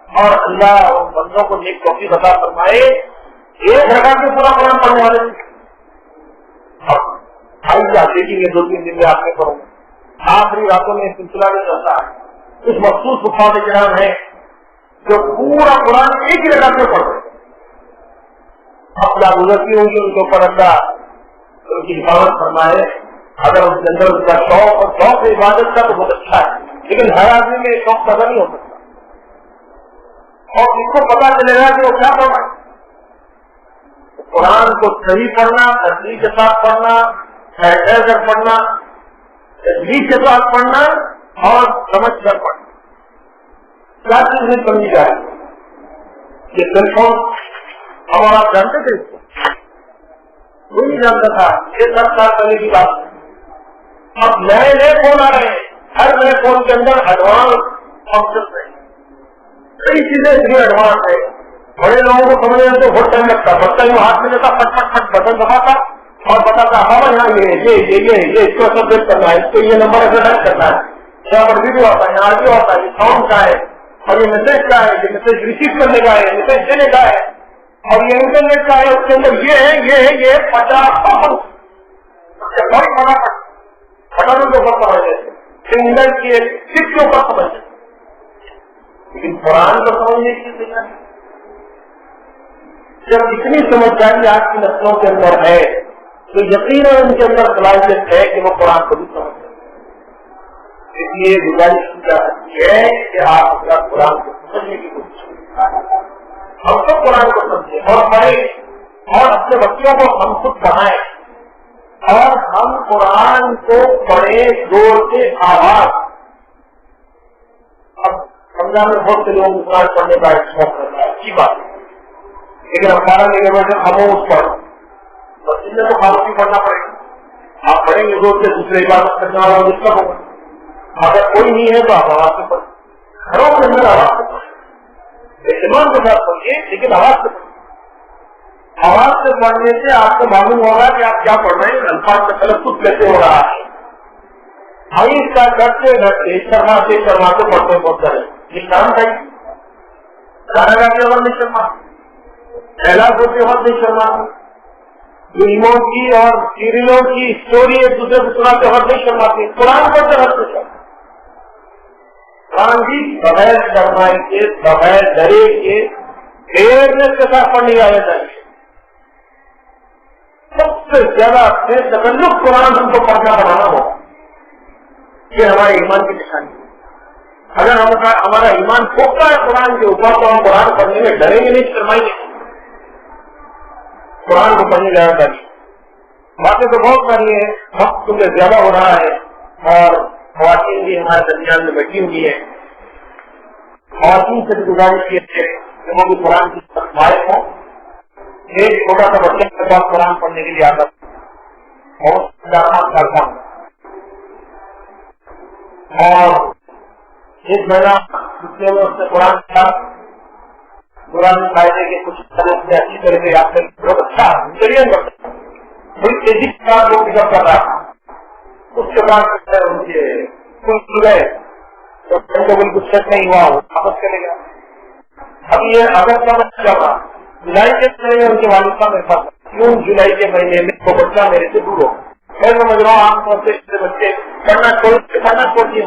اور اللہ اور بندوں کو نیک توفیق عطا فرمائے ایک رکعت میں پورا قرآن پڑھنے والے آئیے آپ دیکھیں گے 2-3 دن میں آپ میں کروں آخری راتوں میں سلسلہ میں چلتا ہے، کچھ مخصوص صحابہ کرام ہیں جو پورا قرآن ایک ہی رکعت میں پڑھتے اپنا گزرتی ہوں گی ان کے اوپر اللہ ان کی حفاظت فرمائے، اگر اس کے اندر اس کا شوق اور شوق عبادت کا تو بہت اچھا ہے، لیکن ہر آدمی میں شوق پیدا نہیں ہو سکتا اور اس کو پتا چلے گا کہ وہ کیا پڑھ رہا ہے۔ قرآن کو صحیح پڑھنا، تصریح کے ساتھ پڑھنا، کر پڑھنا، تجویز کے ساتھ پڑھنا اور سمجھ کر پڑھنا، کیا چیز نہیں سمجھی جائے۔ یہ سیل فون اور آپ جانتے تھے اس کو؟ کوئی نہیں جانتا تھا، یہ 10 سال پہلے کی بات ہے۔ اب نئے نئے فون آ رہے ہیں، ہر نئے فون کے اندر ایڈوانس فنکشن ہے، کئی چیزیں اتنی ایڈوانس ہے، بڑے لوگوں کو سمجھنے میں تو بہت ٹائم لگتا، بچہ یوں ہاتھ میں لیتا پٹ پٹ پٹ بٹن دباتا اور بتاتا ہاں یہاں یہ اس کو سب کرنا ہے، اس کو یہ نمبر ایڈورٹائز کرنا ہے، یہاں پر ویڈیو آتا ہے، یہاں آڈیو آتا ہے، یہ ساؤنڈ کا ہے اور یہ میسج کا ہے، یہ میسج ریسیو کرنے کا ہے، میسج دینے کا ہے اور یہ انٹرنیٹ کا ہے، اس کے اندر یہ 50 بہت بڑا بٹن کے اوپر سمجھ لیتے سنگل کی ایک چپ کے اوپر سمجھ لیتے، لیکن قرآن کو سمجھنے کی تیار جب اتنی سمجھداری آج کی نسلوں کے اندر ہے تو یقیناً ان کے اندر صلاحیت ہے کہ وہ قرآن کو بھی سمجھیں، اس لیے گزارش کی جا سکتی ہے کہ آپ اپنا قرآن کو سمجھنے کی کوشش کریں، ہم سب قرآن کو سمجھیں اور پڑھیں اور اپنے بچوں کو ہم خود پڑھائیں اور ہم قرآن کو پڑھیں زور سے آواز۔ اب رمضان میں بہت سے لوگ قرآن پڑھنے کا ایک شوق کرتا ہے، اچھی بات ہے، لیکن ہمارا لے کے بیٹھے خاموش پڑھ مسجد میں تو خاموشی پڑھنا پڑے گا، آپ پڑھیں گے زور سے دوسرے عبادت کرنے والا ڈسٹرب ہوگا، اگر کوئی نہیں ہے تو آپ آواز سے پڑھیں، گھروں کے اندر آواز سے پڑھیں، اہتمام کے ساتھ پڑھیے لیکن آواز سے پڑھیں، آواز سے پڑھنے سے آپ کو معلوم ہوگا کہ آپ کیا پڑھ رہے ہیں، الفاظ کا تلفظ کیسے ہو رہا ہے، آئیس کا گھٹتے گھٹتے شرماتے شرماتے پڑھتے بہت سارے یہ کام چاہیے، گانا گاتے وقت نہیں شرما، اعلان ہوتے وقت نہیں شرما، فلموں کی اور سیریلوں کی اسٹوری ایک دوسرے کو سناتے وقت نہیں شرماتے، قرآن پڑھتے وقت نہیں شرما، قرآن بھی بغیر شرمائی کے بغیر ڈرے کے فیئرنیس کے ساتھ پڑھنے آنا چاہیے، سب سے زیادہ سے تکلف قرآن ہم کو پڑھنا بنانا ہوگا، یہ ہمارے ایمان کی نشانی ہے۔ اگر ہمارا ایمان پختہ ہے قرآن کے اوپر تو ہم قرآن پڑھنے میں ڈریں گے نہیں، شرمائیں گے، قرآن کو پڑھنے جانا چاہیے۔ باتیں تو بہت ساری ہیں، وقت کیونکہ زیادہ ہو رہا ہے اور خواتین بھی ہمارے درمیان میں بیٹھی ہوئی ہیں، خواتین سے بھی گزارش کی ہے کہ وہ بھی قرآن کی طرف مائل ہوں، ایک چھوٹا سا بچہ کے پاس قرآن پڑھنے کے لیے آتا بہت زیادہ کرتا ہوں اور ایک مہینہ جتنے میں اس نے قرآن کیا قرآن فائدے کے کچھ سے اچھی طرح سے یاد کر بہت اچھا انٹیلیجنٹ بچہ بڑی تیزی کے ساتھ وہ پک اپ کر رہا تھا۔ اس کے بعد ان کے اسکول گئے تو بالکل سیٹ نہیں ہوا وہ واپس چلے گیا۔ اب یہ اگست کا مہینہ چل رہا جولائی کے مہینے میں ان کے والد صاحب میرے پاس جون جولائی کے مہینے میں وہ بچہ میرے سے دور ہو میں سمجھ رہا ہوں عام طور سے بچے پڑھنا چھوڑ دیے